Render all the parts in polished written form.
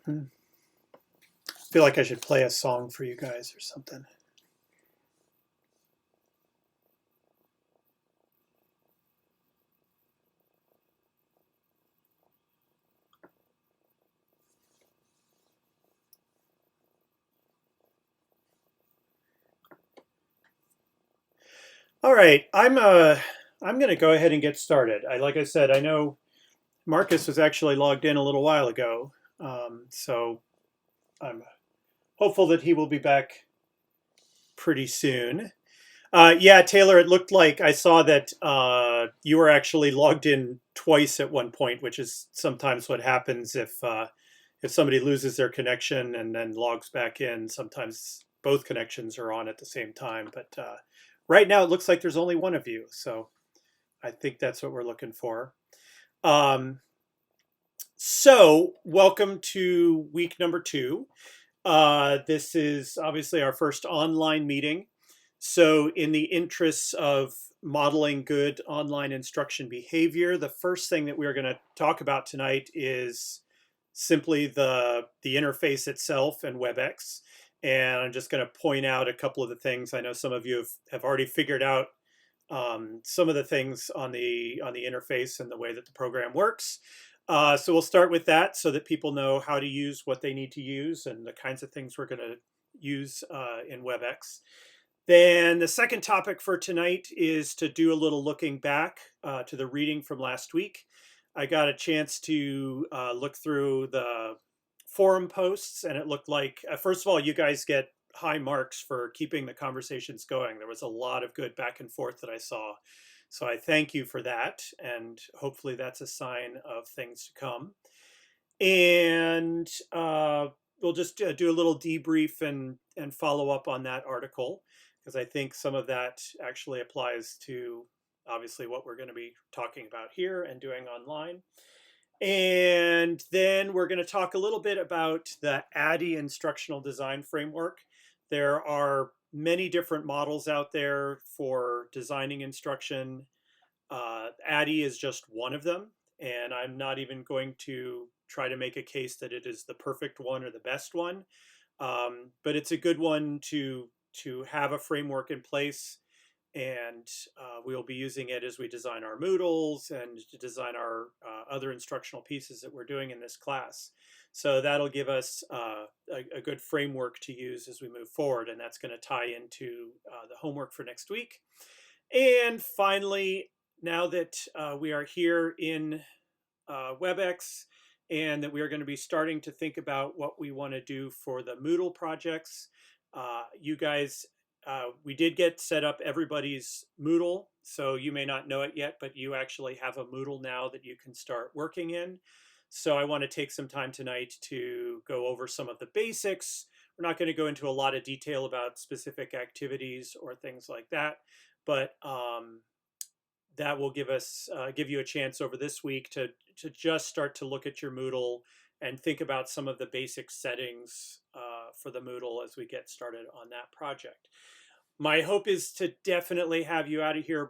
I feel like I should play a song for you guys or something. All right, I'm going to go ahead and get started. Like I said, I know Marcus was actually logged in a little while ago, so I'm hopeful that he will be back pretty soon. Yeah, Taylor, it looked like I saw that you were actually logged in twice at one point, which is sometimes what happens if somebody loses their connection and then logs back in. Sometimes both connections are on at the same time, but right now it looks like there's only one of you, so I think that's what we're looking for. Um, so, welcome to week number 2. This is obviously our first online meeting. So, in the interests of modeling good online instruction behavior, the first thing that we're going to talk about tonight is simply the interface itself and WebEx. And I'm just going to point out a couple of the things. I know some of you have already figured out some of the things on the interface and the way that the program works. So we'll start with that so that people know how to use what they need to use and the kinds of things we're going to use in WebEx. Then the second topic for tonight is to do a little looking back to the reading from last week. I got a chance to look through the forum posts, and it looked like, first of all, you guys get high marks for keeping the conversations going. There was a lot of good back and forth that I saw. So I thank you for that, and hopefully that's a sign of things to come. And we'll just do a little debrief and follow up on that article, because I think some of that actually applies to obviously what we're going to be talking about here and doing online. And then we're going to talk a little bit about the ADDIE instructional design framework. There are many different models out there for designing instruction. ADDIE is just one of them, and I'm not even going to try to make a case that it is the perfect one or the best one, but it's a good one to have a framework in place, and we'll be using it as we design our Moodles and to design our other instructional pieces that we're doing in this class. So that'll give us a good framework to use as we move forward, and that's going to tie into the homework for next week. And finally, now that we are here in WebEx and that we are going to be starting to think about what we want to do for the Moodle projects, you guys, we did get set up everybody's Moodle, so you may not know it yet, but you actually have a Moodle now that you can start working in. So I want to take some time tonight to go over some of the basics. We're not going to go into a lot of detail about specific activities or things like that, but that will give you a chance over this week to just start to look at your Moodle and think about some of the basic settings for the Moodle as we get started on that project. My hope is to definitely have you out of here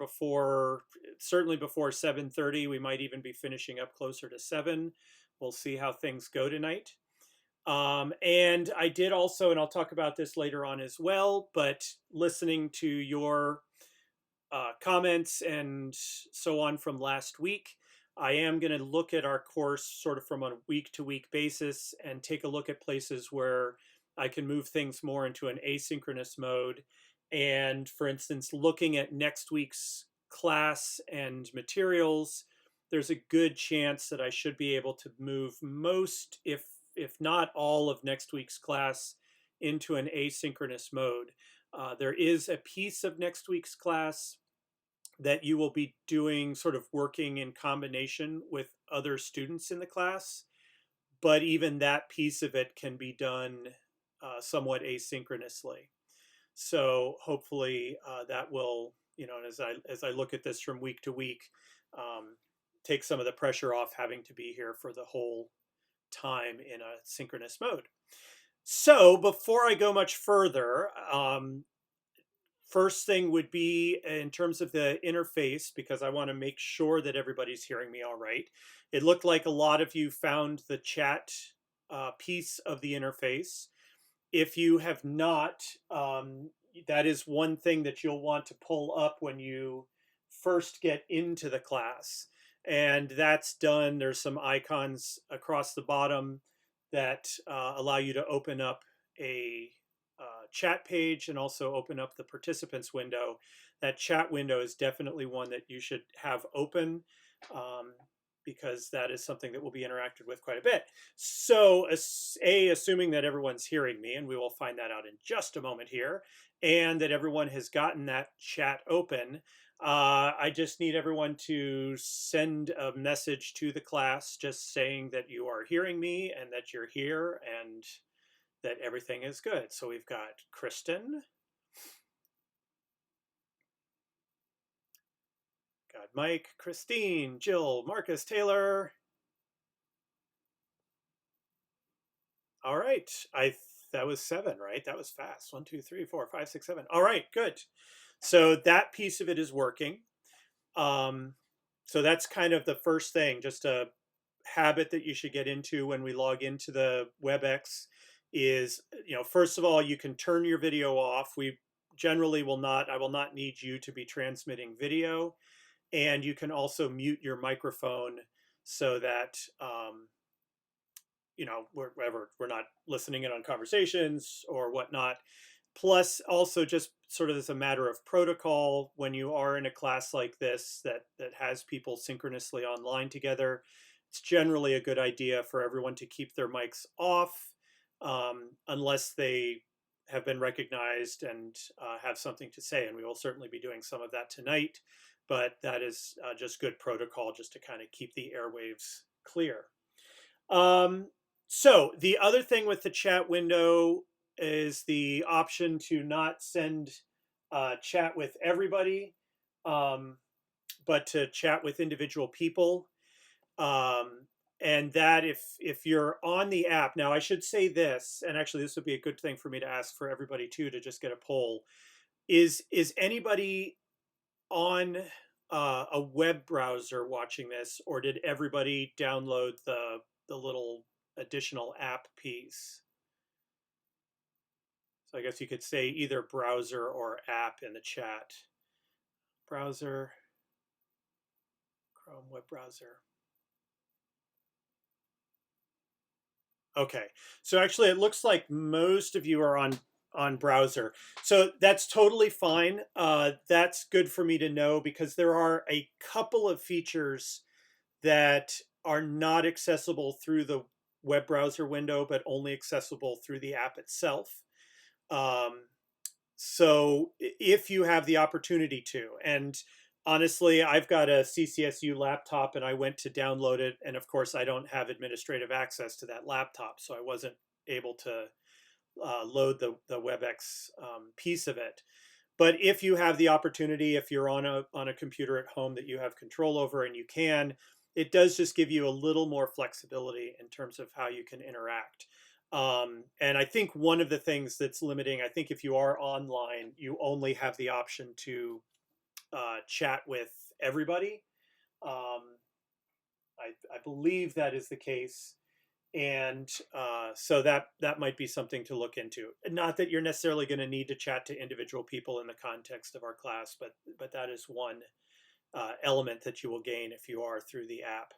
certainly before 7:30. We might even be finishing up closer to 7. We'll see how things go tonight. And I did also, and I'll talk about this later on as well, but listening to your comments and so on from last week, I am going to look at our course sort of from a week-to-week basis and take a look at places where I can move things more into an asynchronous mode. And for instance, looking at next week's class and materials, there's a good chance that I should be able to move most, if not all, of next week's class into an asynchronous mode. There is a piece of next week's class that you will be doing sort of working in combination with other students in the class, but even that piece of it can be done somewhat asynchronously. So hopefully that will, as I look at this from week to week, take some of the pressure off having to be here for the whole time in a synchronous mode. So before I go much further, first thing would be in terms of the interface, because I want to make sure that everybody's hearing me all right. It looked like a lot of you found the chat piece of the interface. If you have not, that is one thing that you'll want to pull up when you first get into the class. And that's done. There's some icons across the bottom that allow you to open up a chat page and also open up the participants window. That chat window is definitely one that you should have open, um, because that is something that will be interacted with quite a bit. So, assuming that everyone's hearing me, and we will find that out in just a moment here, and that everyone has gotten that chat open, I just need everyone to send a message to the class just saying that you are hearing me and that you're here and that everything is good. So we've got Kristen, got Mike, Christine, Jill, Marcus, Taylor. All right, that was 7, right? That was fast. 1, 2, 3, 4, 5, 6, 7. All right, good. So that piece of it is working. So that's kind of the first thing, just a habit that you should get into when we log into the WebEx is, first of all, you can turn your video off. We generally will not, I will not need you to be transmitting video. And you can also mute your microphone so that, wherever we're not listening in on conversations or whatnot. Plus, also just sort of as a matter of protocol, when you are in a class like this that has people synchronously online together, it's generally a good idea for everyone to keep their mics off, unless they have been recognized and have something to say. And we will certainly be doing some of that tonight, but that is just good protocol just to kind of keep the airwaves clear. So the other thing with the chat window is the option to not send chat with everybody, but to chat with individual people. And that if you're on the app, now I should say this, and actually this would be a good thing for me to ask for everybody too, to just get a poll. Is anybody on a web browser watching this, or did everybody download the little additional app piece? So I guess you could say either browser or app in the chat. Browser, Chrome web browser. Okay, so actually it looks like most of you are on browser. So that's totally fine. That's good for me to know because there are a couple of features that are not accessible through the web browser window, but only accessible through the app itself. So if you have the opportunity to, and honestly, I've got a CCSU laptop and I went to download it. And of course, I don't have administrative access to that laptop. So I wasn't able to load the WebEx piece of it. But if you have the opportunity, if you're on a computer at home that you have control over and you can, it does just give you a little more flexibility in terms of how you can interact. And I think one of the things that's limiting, I think if you are online, you only have the option to chat with everybody. I believe that is the case. And so that might be something to look into. Not that you're necessarily going to need to chat to individual people in the context of our class, but that is one element that you will gain if you are through the app.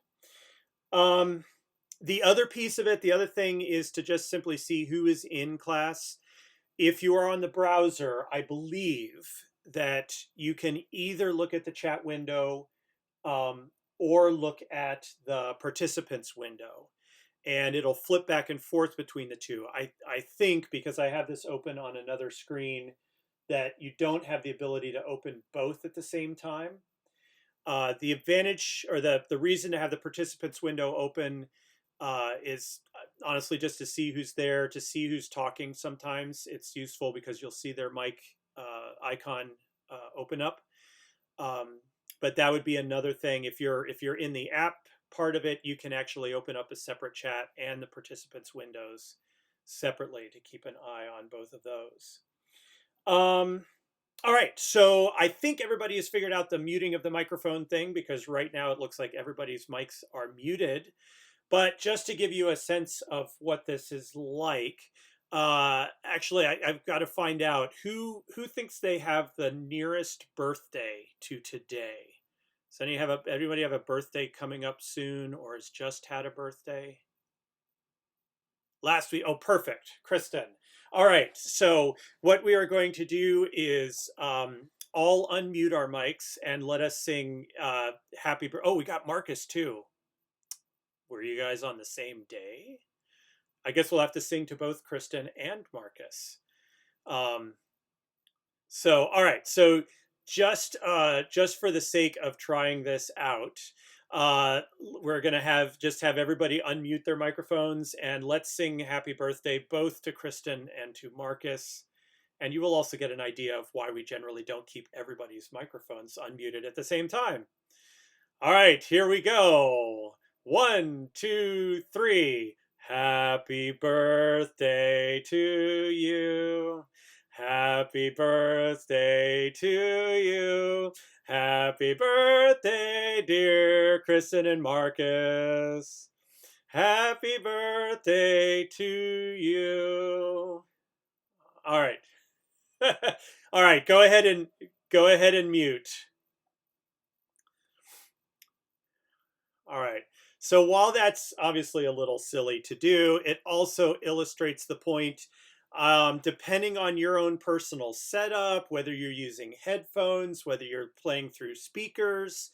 The other piece of it, the other thing is to just simply see who is in class. If you are on the browser, I believe that you can either look at the chat window or look at the participants window, and it'll flip back and forth between the two. I think, because I have this open on another screen, that you don't have the ability to open both at the same time. The advantage, or the reason to have the participants window open is honestly just to see who's there, to see who's talking. Sometimes it's useful because you'll see their mic icon open up. But that would be another thing. If you're in the app part of it, you can actually open up a separate chat and the participants windows separately to keep an eye on both of those. All right, so I think everybody has figured out the muting of the microphone thing, because right now it looks like everybody's mics are muted. But just to give you a sense of what this is like, actually, I've got to find out who thinks they have the nearest birthday to today. Does anybody have a birthday coming up soon, or has just had a birthday? Last week. Oh, perfect, Kristen. All right. So what we are going to do is all unmute our mics and let us sing "Happy." Oh, we got Marcus too. Were you guys on the same day? I guess we'll have to sing to both Kristen and Marcus. Um, so, all right. So, just for the sake of trying this out, we're gonna have everybody unmute their microphones and let's sing "Happy Birthday" both to Kristen and to Marcus. And you will also get an idea of why we generally don't keep everybody's microphones unmuted at the same time. All right, here we go. 1, 2, 3. Happy birthday to you. Happy birthday to you. Happy birthday, dear Kristen and Marcus. Happy birthday to you. All right. All right, go ahead and mute. All right. So while that's obviously a little silly to do, it also illustrates the point. Depending on your own personal setup, whether you're using headphones, whether you're playing through speakers,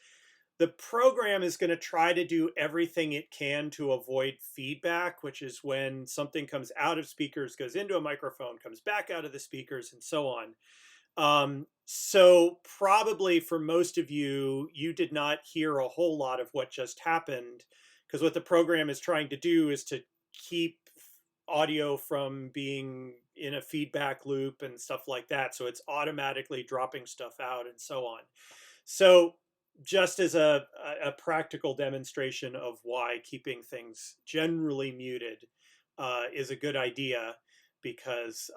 the program is going to try to do everything it can to avoid feedback, which is when something comes out of speakers, goes into a microphone, comes back out of the speakers, and so on. So probably for most of you, you did not hear a whole lot of what just happened, because what the program is trying to do is to keep audio from being in a feedback loop and stuff like that. So it's automatically dropping stuff out and so on. So just as a practical demonstration of why keeping things generally muted is a good idea, because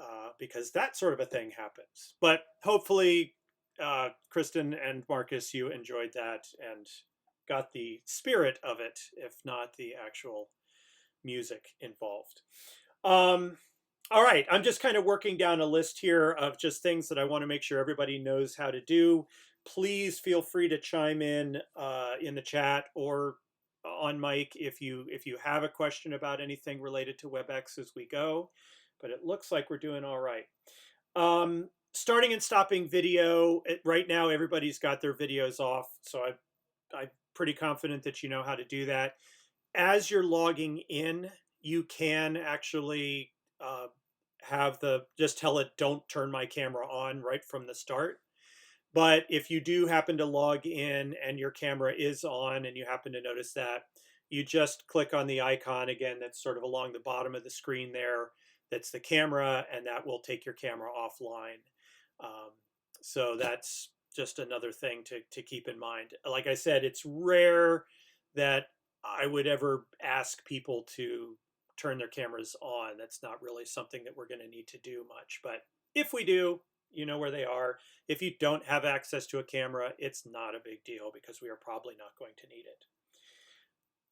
that sort of a thing happens. But hopefully, Kristen and Marcus, you enjoyed that and got the spirit of it, if not the actual music involved. All right, I'm just kind of working down a list here of just things that I want to make sure everybody knows how to do. Please feel free to chime in the chat or on mic if you have a question about anything related to WebEx as we go. But it looks like we're doing all right. Starting and stopping video. Right now, everybody's got their videos off, so I'm pretty confident that you know how to do that. As you're logging in, you can actually just tell it, don't turn my camera on right from the start. But if you do happen to log in and your camera is on and you happen to notice that, you just click on the icon again that's sort of along the bottom of the screen there. That's the camera, and that will take your camera offline. Um, so that's just another thing to keep in mind. Like I said, it's rare that I would ever ask people to turn their cameras on. That's not really something that we're going to need to do much. But if we do, you know where they are. If you don't have access to a camera, it's not a big deal because we are probably not going to need it.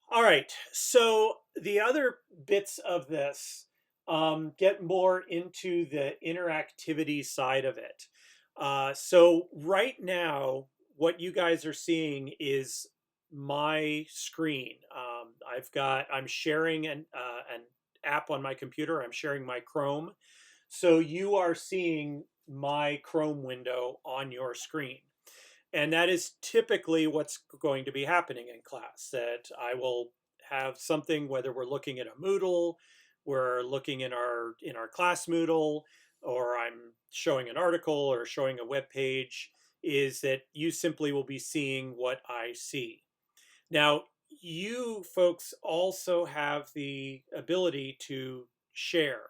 All right, so the other bits of this get more into the interactivity side of it. So right now, what you guys are seeing is my screen. I'm sharing an app on my computer. I'm sharing my Chrome. So you are seeing my Chrome window on your screen. And that is typically what's going to be happening in class, that I will have something, whether we're looking at a Moodle, we're looking in our class Moodle, or I'm showing an article or showing a web page, is that you simply will be seeing what I see. Now, you folks also have the ability to share.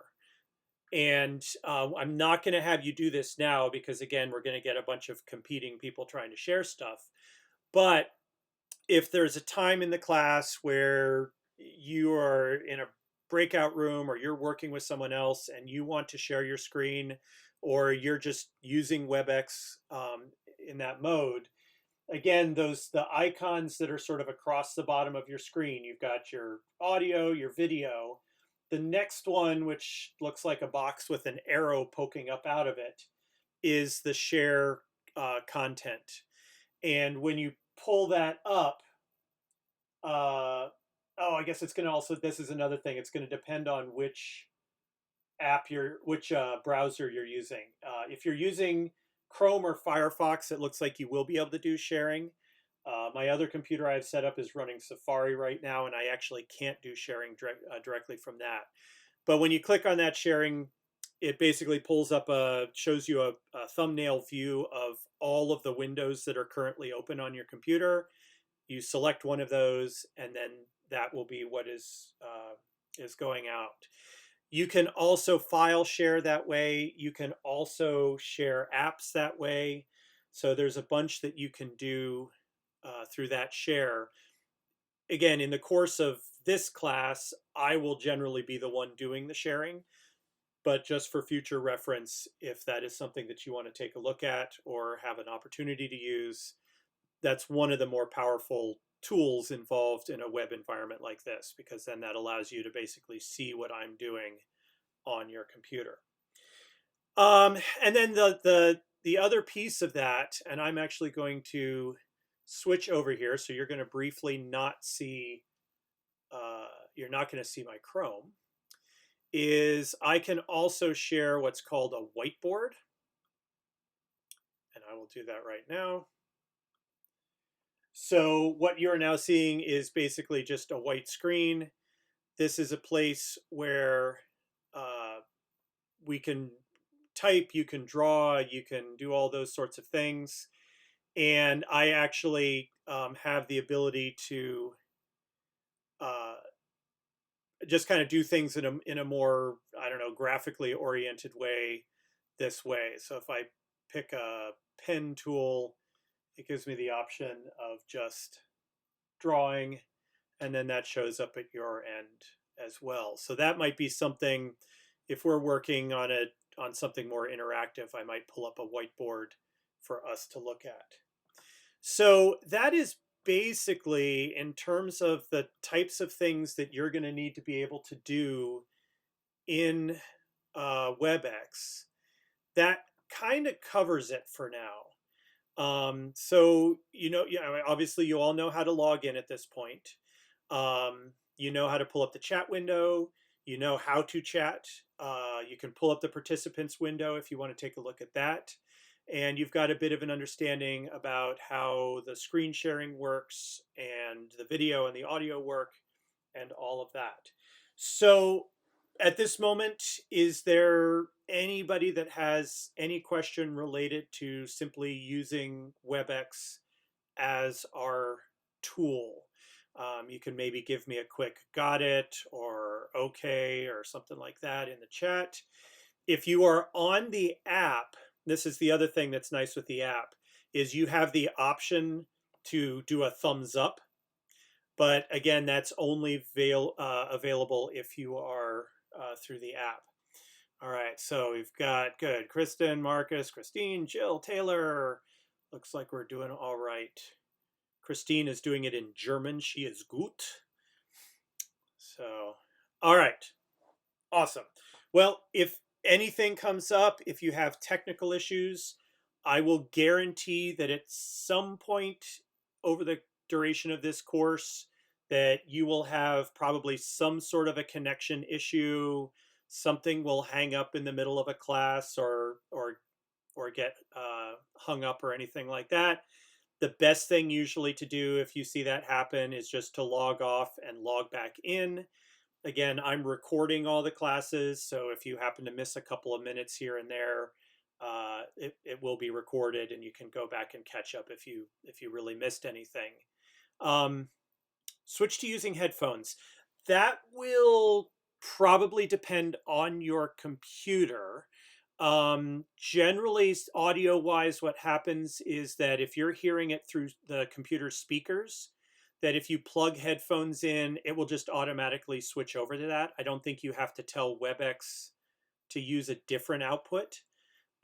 And I'm not going to have you do this now because, again, we're going to get a bunch of competing people trying to share stuff. But if there's a time in the class where you are in a breakout room or you're working with someone else and you want to share your screen, or you're just using WebEx in that mode, again, the icons that are sort of across the bottom of your screen. You've got your audio, your video. The next one, which looks like a box with an arrow poking up out of it, is the share content. And when you pull that up, oh, I guess it's going to also, this is another thing. It's going to depend on which which browser you're using. If you're using Chrome or Firefox, it looks like you will be able to do sharing. My other computer I've set up is running Safari right now, and I actually can't do sharing directly from that. But when you click on that sharing, it basically pulls up shows you a thumbnail view of all of the windows that are currently open on your computer. You select one of those, and then that will be what is going out. You can also file share that way. You can also share apps that way. So there's a bunch that you can do through that share. Again, in the course of this class, I will generally be the one doing the sharing, but just for future reference, if that is something that you want to take a look at or have an opportunity to use, that's one of the more powerful tools involved in a web environment like this, because then that allows you to basically see what I'm doing on your computer. And then the other piece of that, and I'm actually going to switch over here, so you're going to briefly not see, you're not going to see my Chrome, is I can also share what's called a whiteboard. And I will do that right now. So what you're now seeing is basically just a white screen. This is a place where we can type, you can draw, you can do all those sorts of things. And I actually have the ability to just kind of do things in a more, I don't know, graphically oriented way this way. So if I pick a pen tool, it gives me the option of just drawing, and then that shows up at your end as well. So that might be something, if we're working on something more interactive, I might pull up a whiteboard for us to look at. So that is basically, in terms of the types of things that you're going to need to be able to do in WebEx, that kind of covers it for now. So, obviously you all know how to log in at this point. You know how to pull up the chat window. You know how to chat. You can pull up the participants window if you want to take a look at that. And you've got a bit of an understanding about how the screen sharing works and the video and the audio work and all of that. So at this moment, is there anybody that has any question related to simply using WebEx as our tool? You can maybe give me a quick got it or okay or something like that in the chat. If you are on the app, this is the other thing that's nice with the app, is you have the option to do a thumbs up. But again, that's only available if you are through the app. All right, so we've got good. Kristen, Marcus, Christine, Jill, Taylor. Looks like we're doing all right. Christine is doing it in German. She is gut. So, all right. Awesome. Well, if anything comes up, if you have technical issues, I will guarantee that at some point over the duration of this course that you will have probably some sort of a connection issue. Something will hang up in the middle of a class or get hung up or anything like that. The best thing usually to do if you see that happen is just to log off and log back in. Again, I'm recording all the classes, so if you happen to miss a couple of minutes here and there, it will be recorded, and you can go back and catch up if you really missed anything. Switch to using headphones. That will probably depend on your computer. Generally, audio-wise, what happens is that if you're hearing it through the computer speakers, that if you plug headphones in, it will just automatically switch over to that. I don't think you have to tell WebEx to use a different output.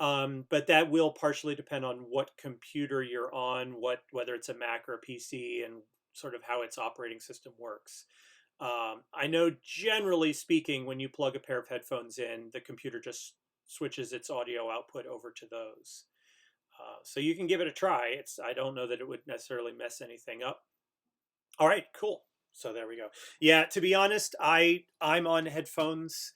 But that will partially depend on what computer you're on, whether it's a Mac or a PC, and sort of how its operating system works. I know generally speaking, when you plug a pair of headphones in, the computer just switches its audio output over to those. So you can give it a try. I don't know that it would necessarily mess anything up. All right, cool. So there we go. Yeah, to be honest, I'm on headphones.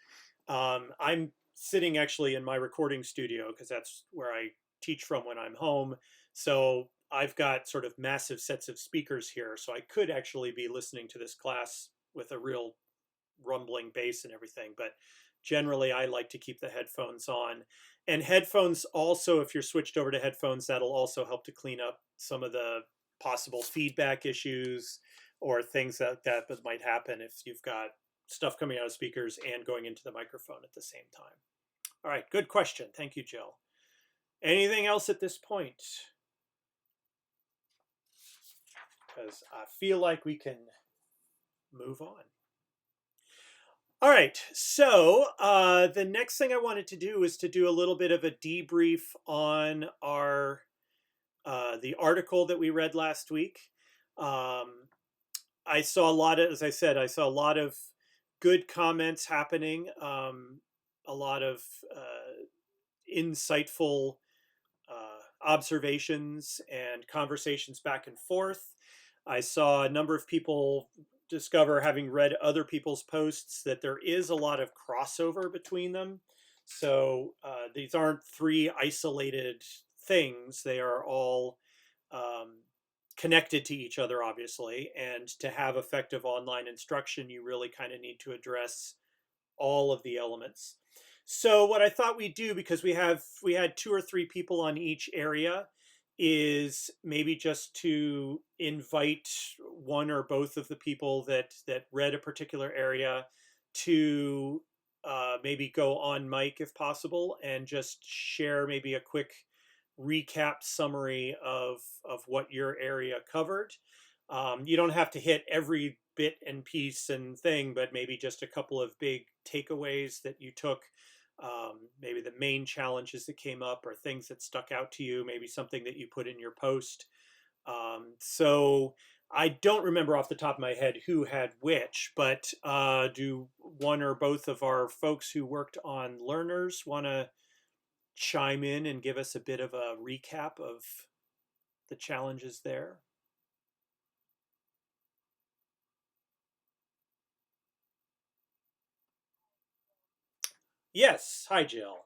I'm sitting actually in my recording studio because that's where I teach from when I'm home. So I've got sort of massive sets of speakers here, so I could actually be listening to this class with a real rumbling bass and everything. But generally, I like to keep the headphones on. And headphones also, if you're switched over to headphones, that'll also help to clean up some of the possible feedback issues or things that might happen if you've got stuff coming out of speakers and going into the microphone at the same time. All right, good question. Thank you, Jill. Anything else at this point? Because I feel like we can move on. All right, so the next thing I wanted to do is to do a little bit of a debrief on our the article that we read last week. I saw a lot of, as I said, I saw a lot of good comments happening, a lot of insightful observations and conversations back and forth. I saw a number of people discover, having read other people's posts, that there is a lot of crossover between them. So these aren't three isolated things. They are all connected to each other, obviously. And to have effective online instruction, you really kind of need to address all of the elements. So what I thought we'd do, because we had two or three people on each area, is maybe just to invite one or both of the people that read a particular area to maybe go on mic if possible and just share maybe a quick recap summary of what your area covered. You don't have to hit every bit and piece and thing, but maybe just a couple of big takeaways that you took. Maybe the main challenges that came up or things that stuck out to you, maybe something that you put in your post. So I don't remember off the top of my head who had which, but do one or both of our folks who worked on learners want to chime in and give us a bit of a recap of the challenges there? Yes. Hi, Jill.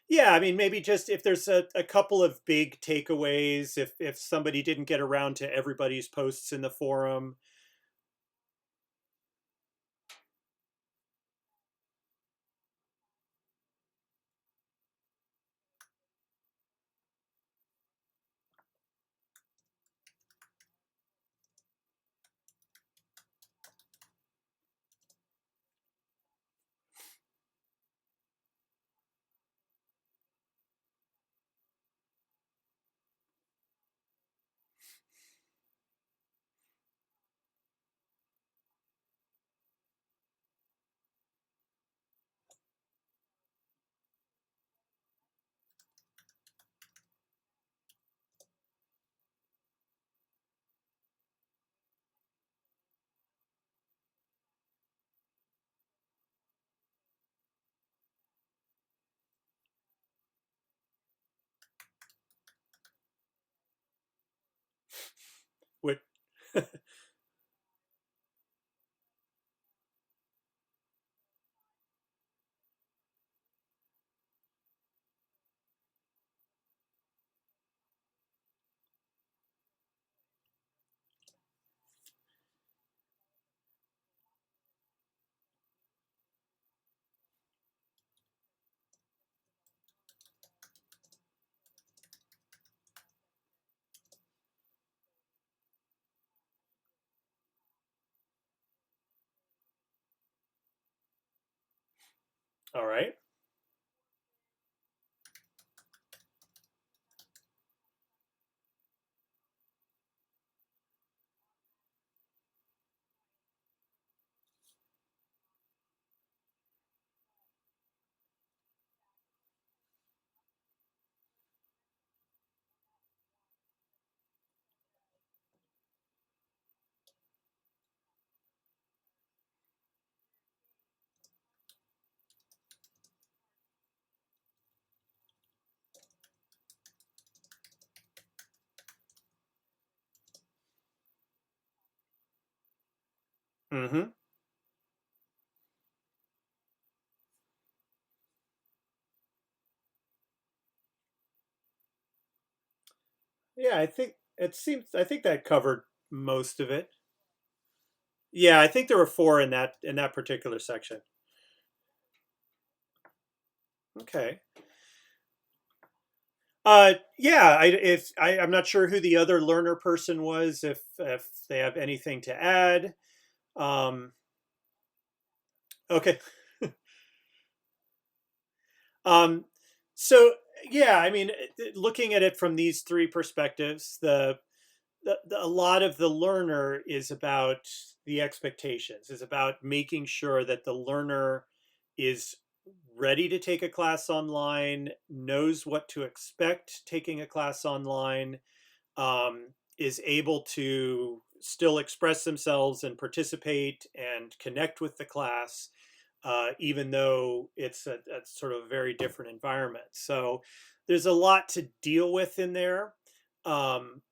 Yeah, I mean, maybe just if there's a couple of big takeaways, if somebody didn't get around to everybody's posts in the forum. What? All right. Hmm. Yeah, I think it seems. I think that covered most of it. Yeah, I think there were four in that particular section. Okay. Yeah, I'm not sure who the other learner person was, if they have anything to add. Um, okay. Um, so yeah, I mean, looking at it from these three perspectives, a lot of the learner is about the expectations, is about making sure that the learner is ready to take a class online, knows what to expect taking a class online, is able to still express themselves and participate and connect with the class, even though it's a sort of very different environment. So there's a lot to deal with in there. Um,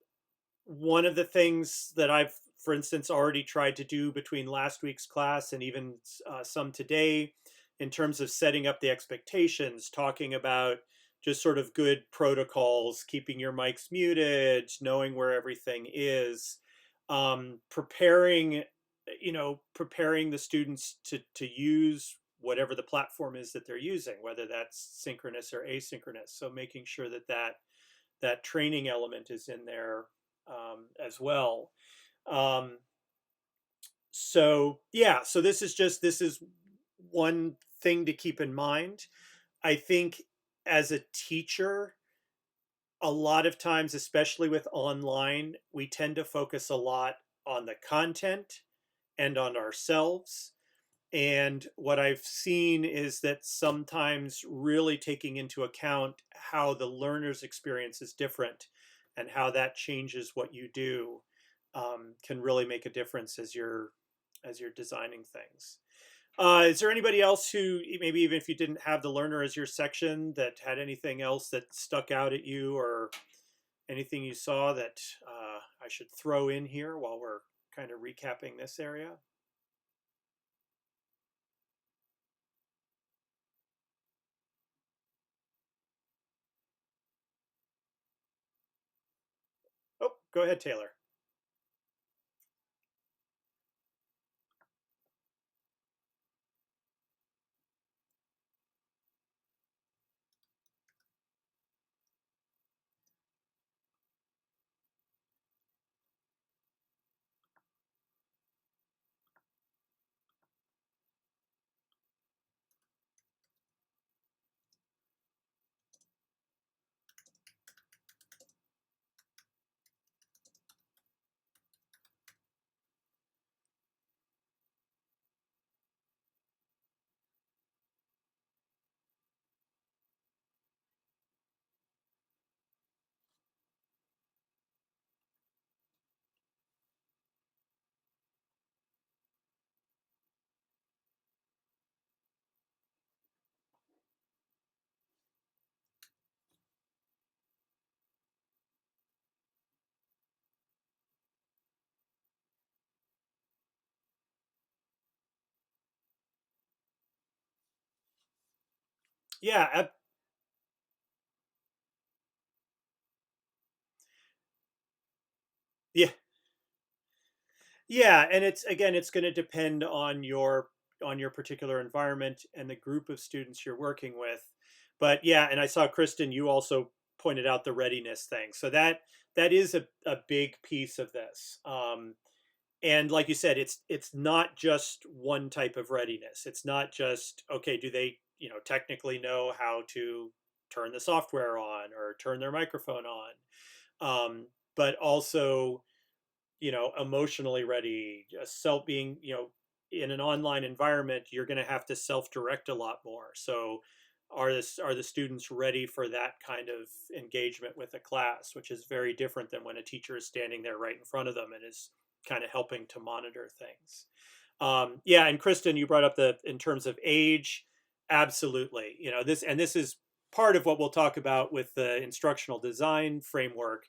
One of the things that I've, for instance, already tried to do between last week's class and even some today, in terms of setting up the expectations, talking about just sort of good protocols, keeping your mics muted, knowing where everything is, preparing, preparing the students to use whatever the platform is that they're using, whether that's synchronous or asynchronous. So making sure that that training element is in there, as well. Um, so yeah, so this is one thing to keep in mind. I think as a teacher, a lot of times, especially with online, we tend to focus a lot on the content and on ourselves. And what I've seen is that sometimes really taking into account how the learner's experience is different and how that changes what you do, can really make a difference as you're designing things. Is there anybody else who, maybe even if you didn't have the learner as your section, that had anything else that stuck out at you, or anything you saw that I should throw in here while we're kind of recapping this area? Oh, go ahead, Taylor. Yeah, yeah, yeah, and it's, again, it's going to depend on your particular environment and the group of students you're working with. But yeah, and I saw, Kristen, you also pointed out the readiness thing. So that is a big piece of this. And like you said, it's not just one type of readiness. It's not just, okay, do they, technically know how to turn the software on or turn their microphone on, but also, emotionally ready, self being, in an online environment, you're going to have to self-direct a lot more. So are the students ready for that kind of engagement with a class, which is very different than when a teacher is standing there right in front of them and is kind of helping to monitor things. Yeah, and Kristen, you brought up the, in terms of age, absolutely. This is part of what we'll talk about with the instructional design framework.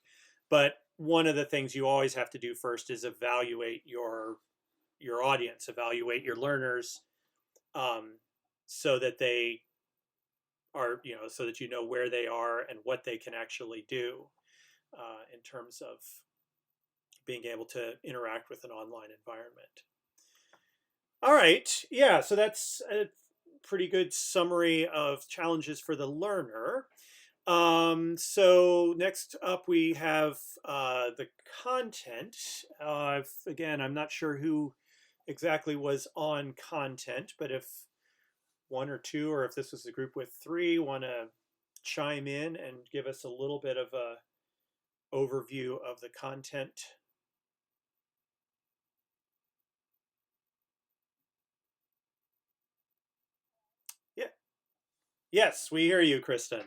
But one of the things you always have to do first is evaluate your audience, evaluate your learners, um, so that they are, so that you know where they are and what they can actually do in terms of being able to interact with an online environment. All right, yeah, so that's a pretty good summary of challenges for the learner. So next up we have the content. Again, I'm not sure who exactly was on content, but if one or two, or if this was a group with three, want to chime in and give us a little bit of a overview of the content. Yeah. Yes, we hear you, Kristen.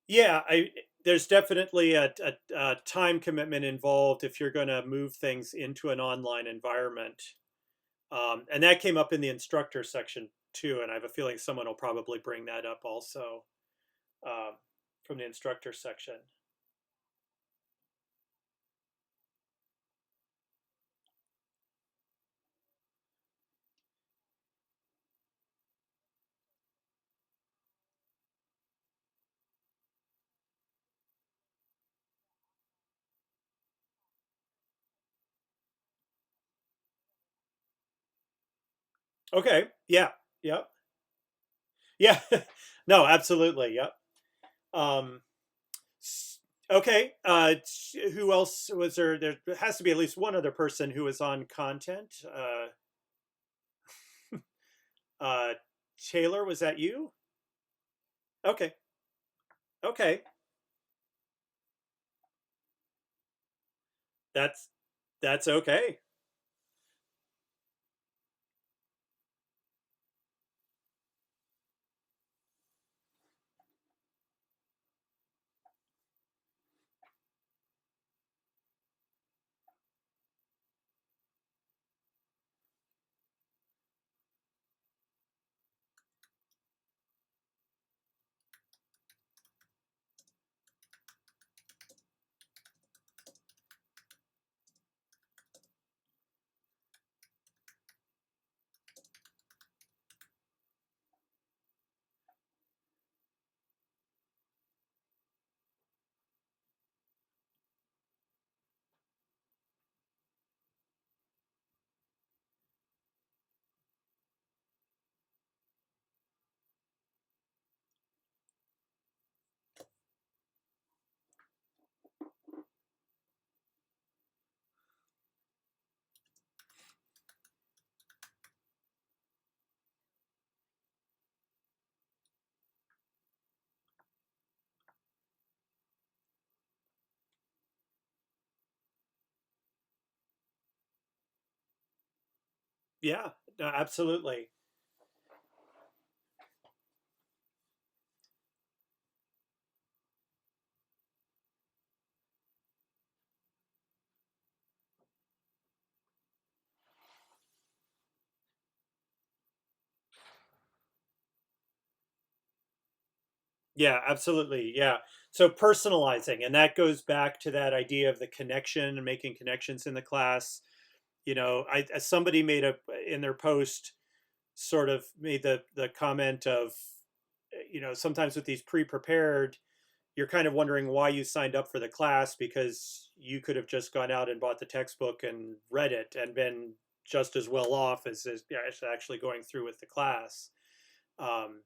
Yeah, there's definitely a time commitment involved if you're going to move things into an online environment. And that came up in the instructor section too, and I have a feeling someone will probably bring that up also um, from the instructor section. Okay. Yeah. Yep. Yeah. No, absolutely. Yep. Um, okay. Who else was there? There has to be at least one other person who was on content. Uh, Taylor, was that you? Okay. Okay. That's that's okay. Yeah. No, absolutely. Yeah, absolutely. Yeah. So personalizing, and that goes back to that idea of the connection and making connections in the class. Somebody made a in their post sort of made the comment of, sometimes with these pre-prepared, you're kind of wondering why you signed up for the class because you could have just gone out and bought the textbook and read it and been just as well off as yeah, as actually going through with the class. Um,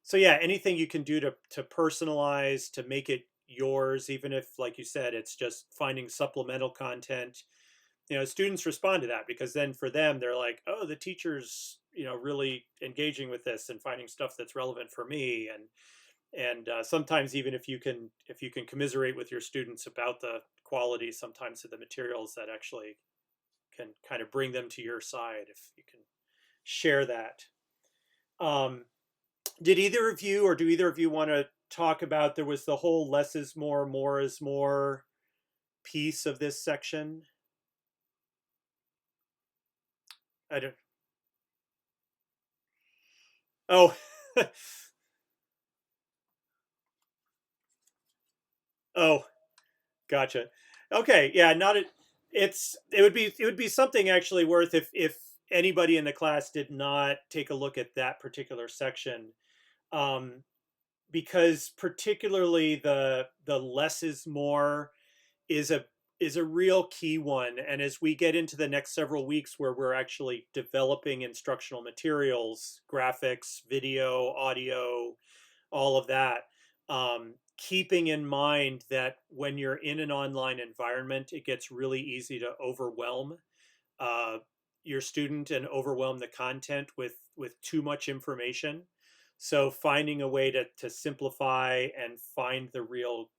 so yeah, anything you can do to personalize, to make it yours, even if, like you said, it's just finding supplemental content, students respond to that, because then for them, they're like, oh, the teacher's, really engaging with this and finding stuff that's relevant for me. And sometimes even if you can commiserate with your students about the quality sometimes of the materials, that actually can kind of bring them to your side if you can share that. Um, did either of you, or do either of you want to talk about, there was the whole less is more is more piece of this section? I don't. Oh, oh, gotcha. Okay, yeah, not it. It would be something actually worth, if anybody in the class did not take a look at that particular section, um, because particularly the less is more is a real key one. And as we get into the next several weeks, where we're actually developing instructional materials, graphics, video, audio, all of that, keeping in mind that when you're in an online environment, it gets really easy to overwhelm uh, your student and overwhelm the content with too much information. So finding a way to simplify and find the real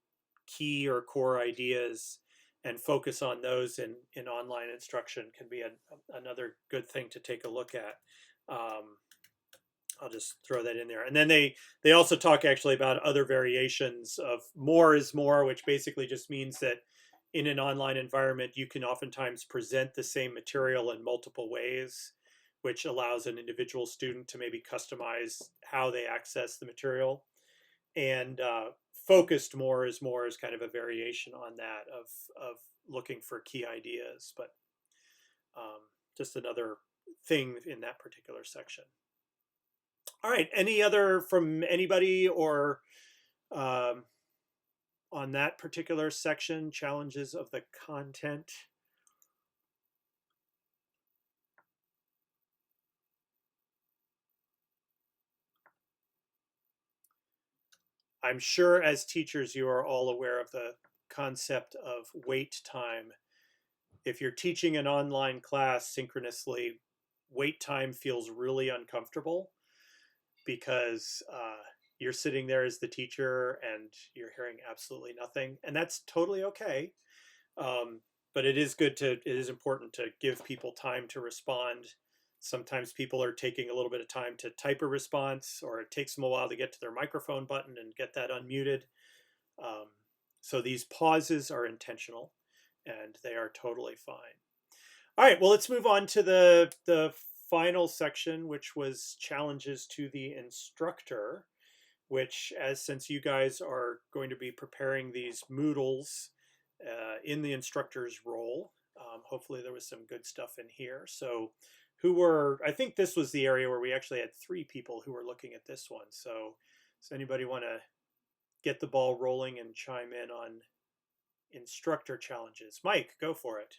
key or core ideas and focus on those in online instruction can be another good thing to take a look at. Um, I'll just throw that in there. And then they also talk actually about other variations of more is more, which basically just means that in an online environment, you can oftentimes present the same material in multiple ways, which allows an individual student to maybe customize how they access the material. And focused more is kind of a variation on that, of looking for key ideas, but just another thing in that particular section. All right. Any other from anybody, or um, on that particular section, challenges of the content? I'm sure as teachers, you are all aware of the concept of wait time. If you're teaching an online class synchronously, wait time feels really uncomfortable, because you're sitting there as the teacher and you're hearing absolutely nothing. And that's totally okay. Um, but it is important to give people time to respond. Sometimes people are taking a little bit of time to type a response, or it takes them a while to get to their microphone button and get that unmuted. Um, so these pauses are intentional, and they are totally fine. All right, well, let's move on to the final section, which was challenges to the instructor, which, as since you guys are going to be preparing these Moodles in the instructor's role, hopefully there was some good stuff in here. So I think this was the area where we actually had 3 people who were looking at this one. So does anybody want to get the ball rolling and chime in on instructor challenges? Mike, go for it.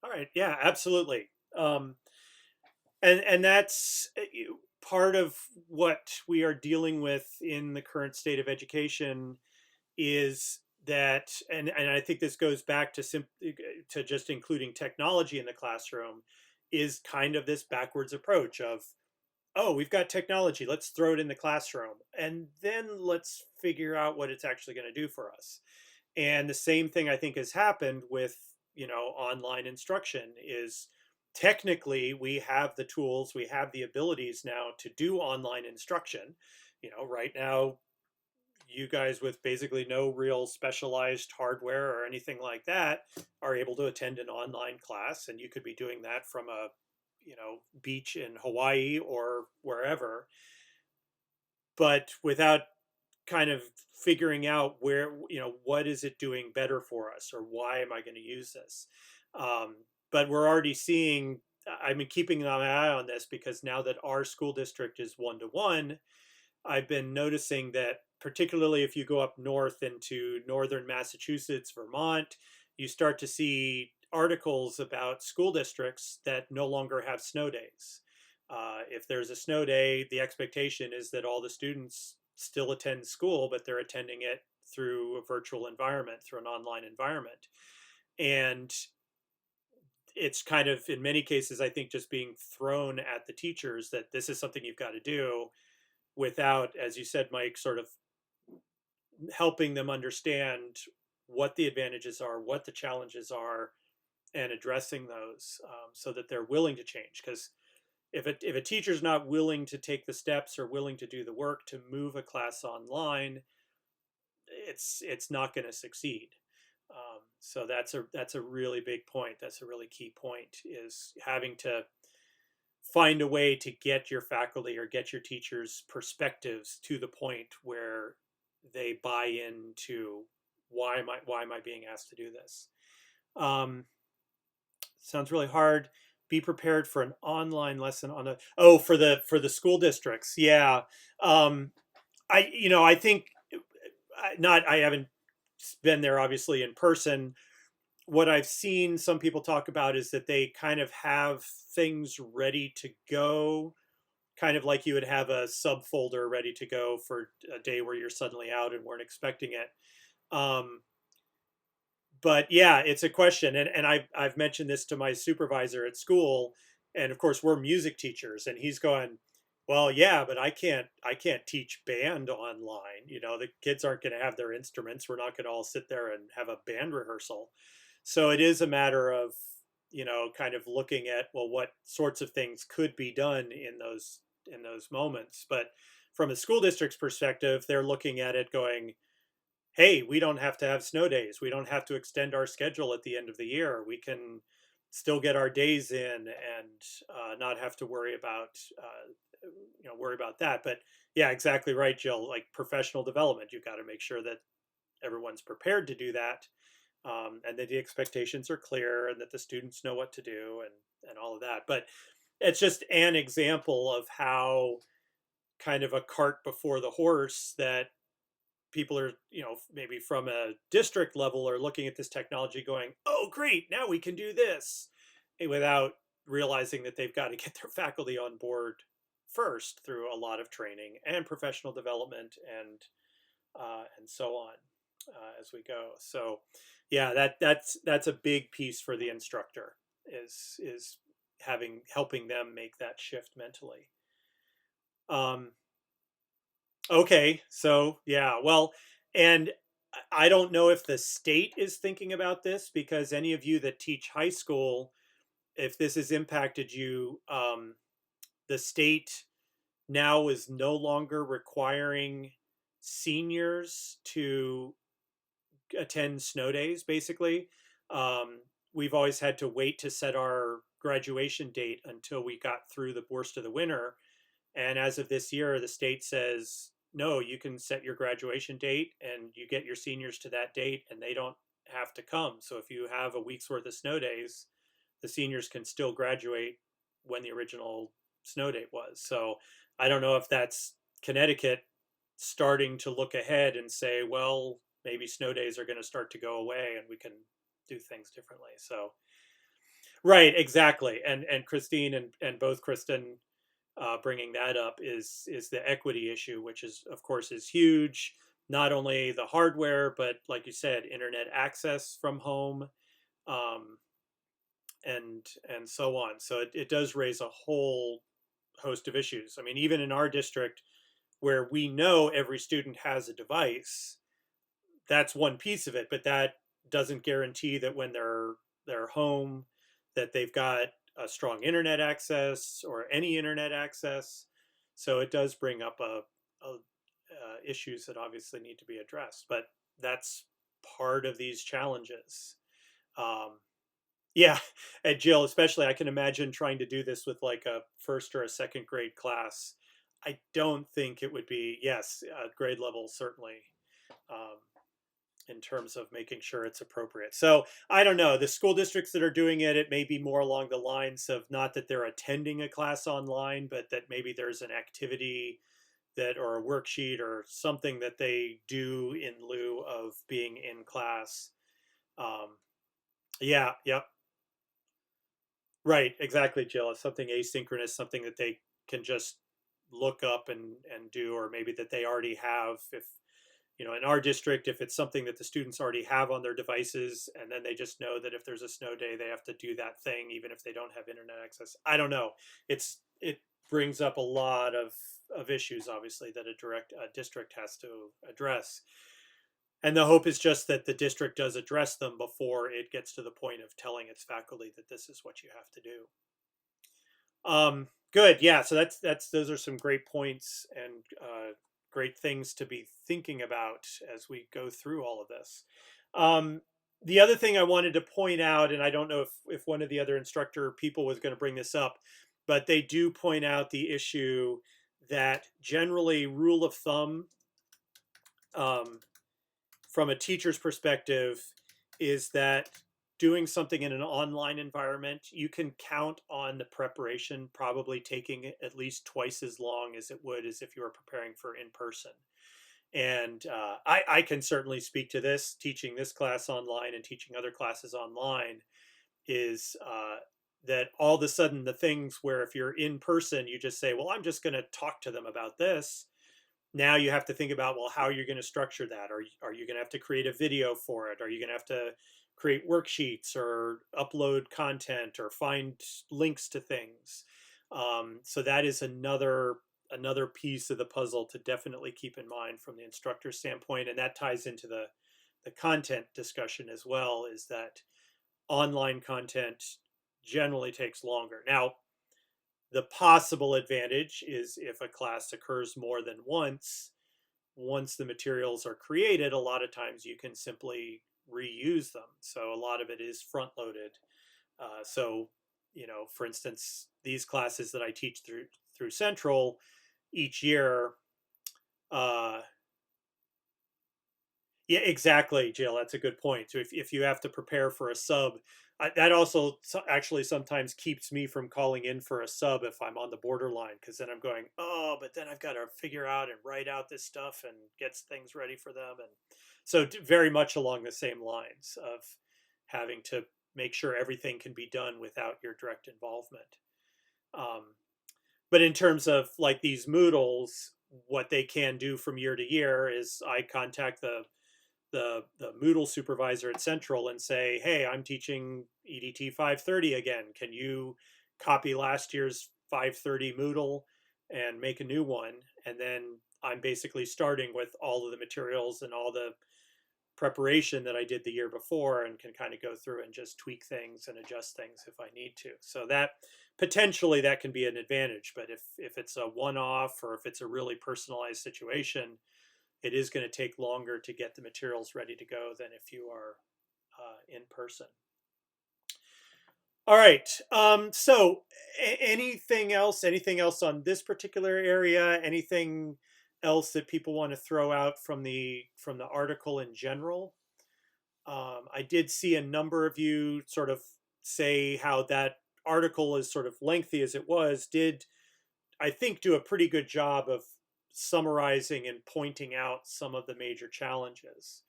All right. Yeah, absolutely. And that's part of what we are dealing with in the current state of education is that, and I think this goes back to to just including technology in the classroom, is kind of this backwards approach of, oh, we've got technology, let's throw it in the classroom, and then let's figure out what it's actually going to do for us. And the same thing I think has happened with, online instruction is technically we have the tools, we have the abilities now to do online instruction. Right now, you guys with basically no real specialized hardware or anything like that are able to attend an online class, and you could be doing that from a beach in Hawaii or wherever, but without kind of figuring out where, what is it doing better for us, or why am I going to use this. um, but we're already seeing, I've been keeping my eye on this because now that our school district is 1-to-1, I've been noticing that particularly if you go up north into northern Massachusetts, Vermont, you start to see articles about school districts that no longer have snow days. If there's a snow day, the expectation is that all the students still attend school, but they're attending it through a virtual environment, through an online environment. And it's kind of, in many cases, I think, just being thrown at the teachers that this is something you've got to do, without, as you said, Mike, sort of helping them understand what the advantages are, what the challenges are, and addressing those, so that they're willing to change. Because if a teacher's not willing to take the steps or willing to do the work to move a class online, it's not going to succeed. So that's a really big point. That's a really key point, is having to find a way to get your faculty or get your teachers' perspectives to the point where they buy into, why am I being asked to do this? Um, Sounds really hard. Be prepared for an online lesson on a, oh, for the school districts. Yeah. I think, I haven't been there obviously in person. What I've seen some people talk about is that they kind of have things ready to go, kind of like you would have a subfolder ready to go for a day where you're suddenly out and weren't expecting it. Um, but yeah, it's a question, and I've mentioned this to my supervisor at school, and of course we're music teachers, and he's going, well, yeah, but I can't teach band online. The kids aren't going to have their instruments. We're not going to all sit there and have a band rehearsal. So it is a matter of, kind of looking at, well, what sorts of things could be done in those moments. But from a school district's perspective, they're looking at it going, hey, we don't have to have snow days. We don't have to extend our schedule at the end of the year. We can still get our days in, and not have to worry about that. But yeah, exactly right, Jill. Like professional development, you've got to make sure that everyone's prepared to do that, and that the expectations are clear, and that the students know what to do, and all of that. But it's just an example of how kind of a cart before the horse, that people are, maybe from a district level, are looking at this technology going, oh, great, now we can do this, without realizing that they've got to get their faculty on board first through a lot of training and professional development, and so on, as we go. So yeah, that's a big piece for the instructor, is helping them make that shift mentally. Um, Okay, so yeah, well, and I don't know if the state is thinking about this, because any of you that teach high school, if this has impacted you, the state now is no longer requiring seniors to attend snow days, basically. We've always had to wait to set our graduation date until we got through the worst of the winter. And as of this year, the state says, no, you can set your graduation date and you get your seniors to that date, and they don't have to come. So if you have a week's worth of snow days, the seniors can still graduate when the original snow date was. So I don't know if that's Connecticut starting to look ahead and say, well, maybe snow days are going to start to go away and we can do things differently. So Right, exactly. And Christine and both Kristen bringing that up is the equity issue, which is of course is huge. Not only the hardware, but like you said, internet access from home, um, and so on. So it does raise a whole host of issues. I mean, even in our district, where we know every student has a device, that's one piece of it, but that doesn't guarantee that when they're home that they've got a strong internet access or any internet access. So it does bring up issues that obviously need to be addressed, but that's part of these challenges. Um, yeah, and Jill, especially, I can imagine trying to do this with like a first or a second grade class. I don't think it would be, yes, grade level certainly. Um, in terms of making sure it's appropriate. So I don't know. The school districts that are doing it, it may be more along the lines of not that they're attending a class online, but that maybe there's an activity that or a worksheet or something that they do in lieu of being in class. Um, yeah, yep, right, exactly, Jill. It's something asynchronous, something that they can just look up and do, or maybe that they already have. If in our district, if it's something that the students already have on their devices, and then they just know that if there's a snow day, they have to do that thing, even if they don't have internet access. I don't know. It brings up a lot of issues, obviously, that a district has to address. And the hope is just that the district does address them before it gets to the point of telling its faculty that this is what you have to do. Good. Yeah. So that's those are some great points and great things to be thinking about as we go through all of this. Um, the other thing I wanted to point out, and I don't know if one of the other instructor people was going to bring this up, but they do point out the issue that generally rule of thumb, um, from a teacher's perspective, is that doing something in an online environment, you can count on the preparation probably taking at least twice as long as it would as if you were preparing for in person. And I can certainly speak to this. Teaching this class online and teaching other classes online is that all of a sudden the things where if you're in person, you just say, well, I'm just going to talk to them about this. Now you have to think about, well, how you're going to structure that. Are you going to have to create a video for it? Are you going to have to create worksheets or upload content or find links to things? So that is another piece of the puzzle to definitely keep in mind from the instructor standpoint, and that ties into the content discussion as well. Is that online content generally takes longer. Now, the possible advantage is if a class occurs more than once the materials are created, a lot of times you can simply reuse them. So a lot of it is front loaded. So, for instance, these classes that I teach through Central each year, uh, yeah, exactly, Jill. That's a good point. So if you have to prepare for a sub, that also actually sometimes keeps me from calling in for a sub if I'm on the borderline, because then I'm going, oh, but then I've got to figure out and write out this stuff and get things ready for them. And so very much along the same lines of having to make sure everything can be done without your direct involvement. Um, but in terms of like these Moodles, what they can do from year to year is I contact the Moodle supervisor at Central and say, hey, I'm teaching EDT 530 again. Can you copy last year's 530 Moodle and make a new one? And then I'm basically starting with all of the materials and all the preparation that I did the year before and can kind of go through and just tweak things and adjust things if I need to. So that potentially that can be an advantage. But if it's a one-off or if it's a really personalized situation, it is going to take longer to get the materials ready to go than if you are in person. All right. So anything else? Anything else on this particular area? Anything else that people want to throw out from the article in general? I did see a number of you sort of say how that article, as sort of lengthy as it was, did I think do a pretty good job of summarizing and pointing out some of the major challenges.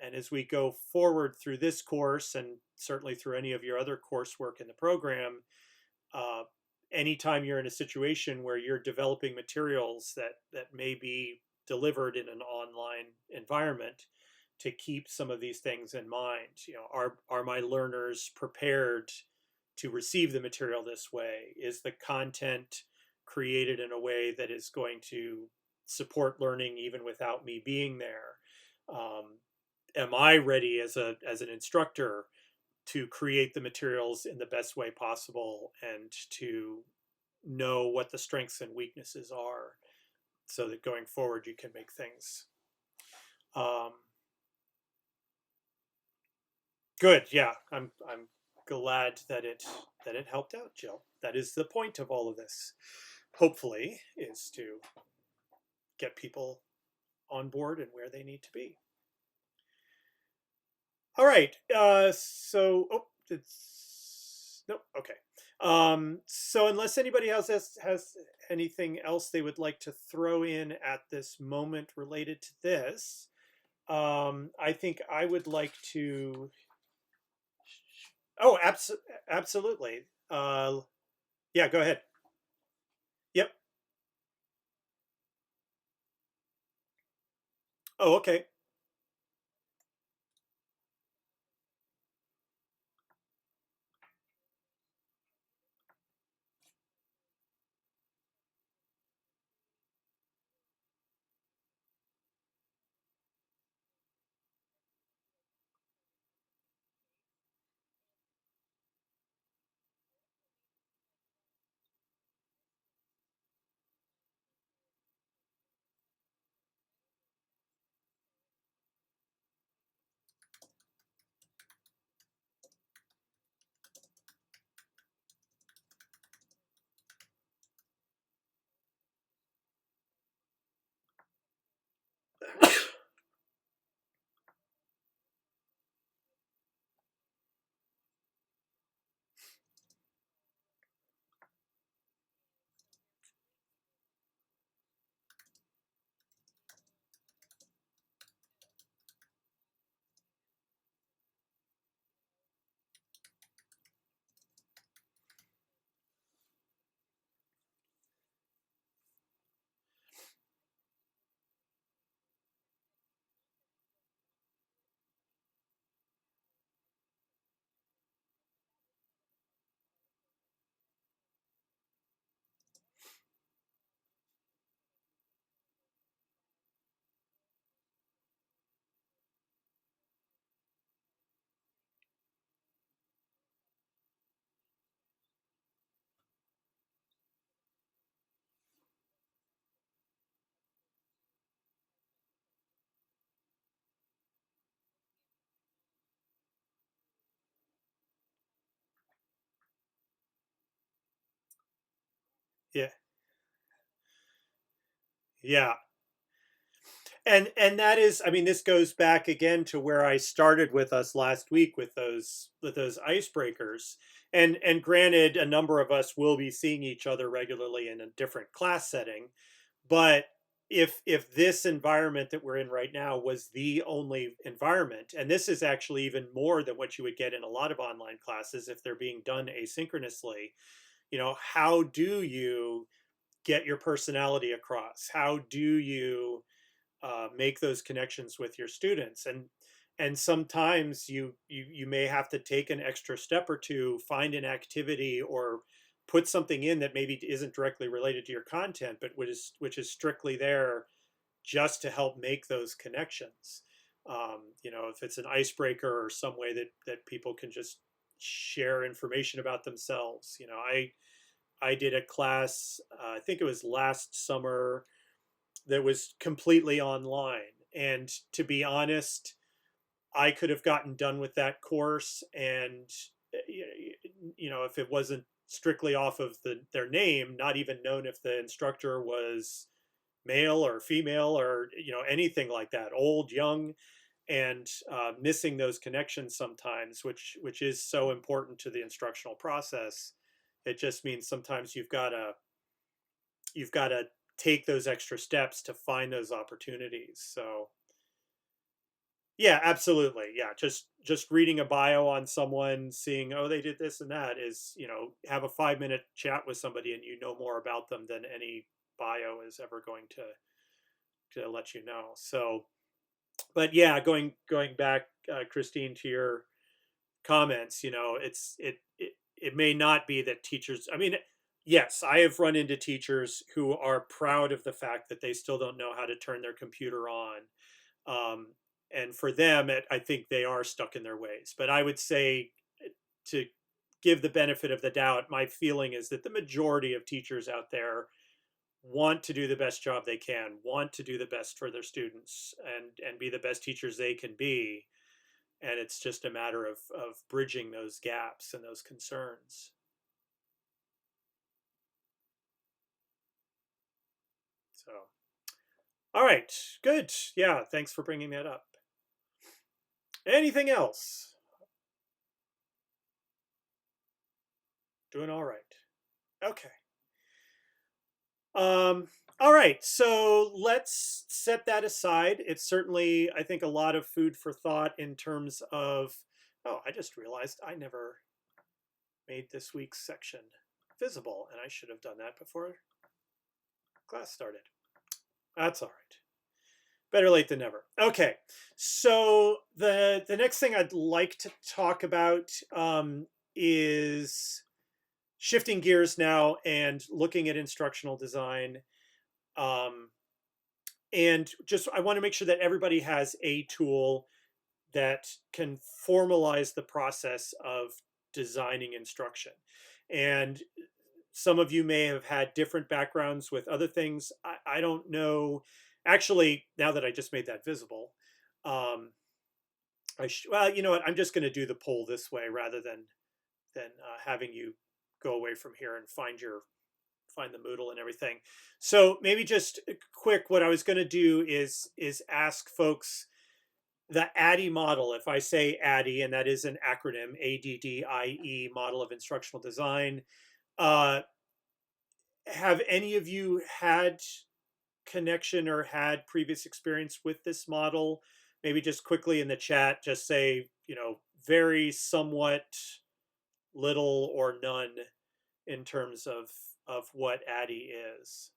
And as we go forward through this course, and certainly through any of your other coursework in the program, uh, anytime you're in a situation where you're developing materials that may be delivered in an online environment, to keep some of these things in mind. Are my learners prepared to receive the material this way? Is the content created in a way that is going to support learning even without me being there? Am I ready as an instructor to create the materials in the best way possible, and to know what the strengths and weaknesses are, so that going forward you can make things um, good. Yeah, I'm glad that it helped out, Jill. That is the point of all of this. Hopefully, is to get people on board and where they need to be. All right. Oh, it's nope. Okay. So unless anybody else has anything else they would like to throw in at this moment related to this, I think I would like to. Oh, absolutely. Yeah, go ahead. Yep. Oh, okay. Yeah. Yeah. And that is, I mean, this goes back again to where I started with us last week with those icebreakers. And granted, a number of us will be seeing each other regularly in a different class setting, but if this environment that we're in right now was the only environment, and this is actually even more than what you would get in a lot of online classes if they're being done asynchronously, how do you get your personality across? How do you make those connections with your students? And sometimes you may have to take an extra step or two, find an activity, or put something in that maybe isn't directly related to your content, but which is strictly there just to help make those connections. If it's an icebreaker or some way that people can just share information about themselves. I did a class, I think it was last summer, that was completely online. And to be honest, I could have gotten done with that course, and if it wasn't strictly off of their name, not even known if the instructor was male or female, or anything like that, old, young, and missing those connections sometimes, which is so important to the instructional process. It just means sometimes you've got to take those extra steps to find those opportunities. So Yeah, absolutely. Yeah, just reading a bio on someone, seeing, oh, they did this and that, is, have a 5-minute chat with somebody and you know more about them than any bio is ever going to let you know. So, but yeah, going back, Christine, to your comments, it may not be that teachers. I mean, yes, I have run into teachers who are proud of the fact that they still don't know how to turn their computer on, um, and for them, I think they are stuck in their ways. But I would say, to give the benefit of the doubt, my feeling is that the majority of teachers out there want to do the best job they can, want to do the best for their students, and be the best teachers they can be. And it's just a matter of bridging those gaps and those concerns. So, all right, good. Yeah, thanks for bringing that up. Anything else? Doing all right. Okay. Um, all right, so let's set that aside. It's certainly, I think, a lot of food for thought in terms of. Oh, I just realized I never made this week's section visible, and I should have done that before class started. That's all right. Better late than never. Okay, so the next thing I'd like to talk about, is shifting gears now and looking at instructional design. Um, and just I want to make sure that everybody has a tool that can formalize the process of designing instruction. And some of you may have had different backgrounds with other things. I don't know. Actually, now that I just made that visible, um, well, you know what? I'm just going to do the poll this way rather than having you go away from here and find the Moodle and everything. So maybe just quick, what I was going to do is ask folks the ADDIE model. If I say ADDIE, and that is an acronym, ADDIE, model of instructional design, uh, have any of you had connection or had previous experience with this model? Maybe just quickly in the chat, just say, very, somewhat, little, or none in terms of what ADDIE is.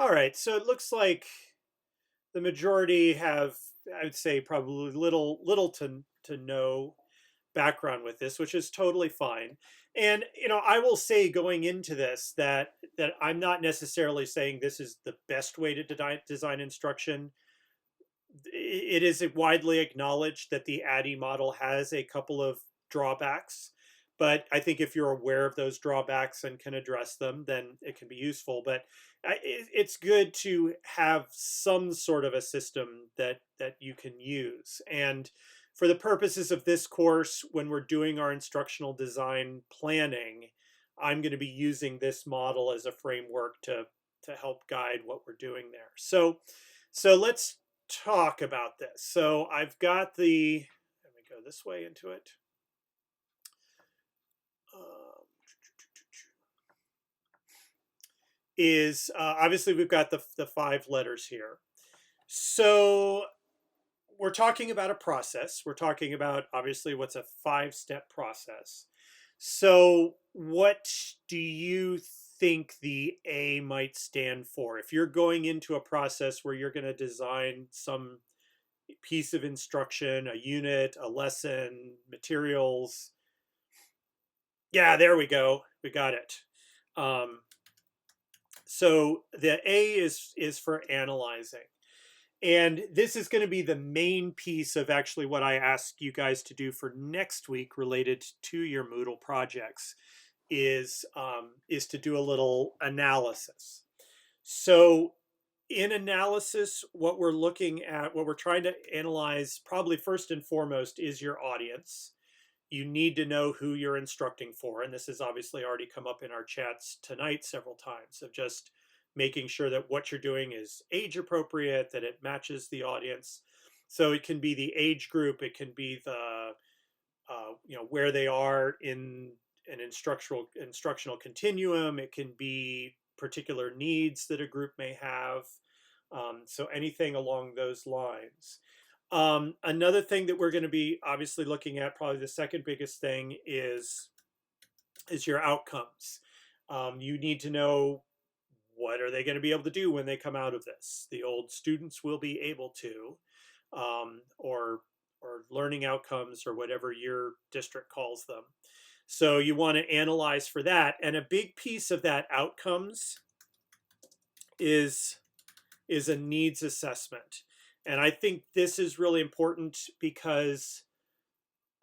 All right, so it looks like the majority have, I would say, probably little to no background with this, which is totally fine. And I will say, going into this, that I'm not necessarily saying this is the best way to design instruction. It is widely acknowledged that the ADDIE model has a couple of drawbacks, but I think if you're aware of those drawbacks and can address them, then it can be useful. But it's good to have some sort of a system that you can use. And for the purposes of this course, when we're doing our instructional design planning, I'm going to be using this model as a framework to help guide what we're doing there. So let's talk about this. So I've got let me go this way into it. Um, is Obviously we've got the 5 letters here. So we're talking about a process. We're talking about, obviously, what's a 5-step process. So what do you think the A might stand for? If you're going into a process where you're going to design some piece of instruction, a unit, a lesson, materials. Yeah, there we go. We got it. Um, so the A is for analyzing. And this is going to be the main piece of actually what I ask you guys to do for next week related to your Moodle projects. is to do a little analysis. So in analysis, what we're looking at, what we're trying to analyze, probably first and foremost, is your audience. You need to know who you're instructing for. And this has obviously already come up in our chats tonight several times, of just making sure that what you're doing is age appropriate, that it matches the audience. So it can be the age group, it can be the where they are in an instructional continuum. It can be particular needs that a group may have. So anything along those lines. Another thing that we're going to be obviously looking at, probably the second biggest thing, is your outcomes. You need to know, what are they going to be able to do when they come out of this? The old students will be able to, or learning outcomes, or whatever your district calls them. So you want to analyze for that. And a big piece of that outcomes is a needs assessment. And I think this is really important because,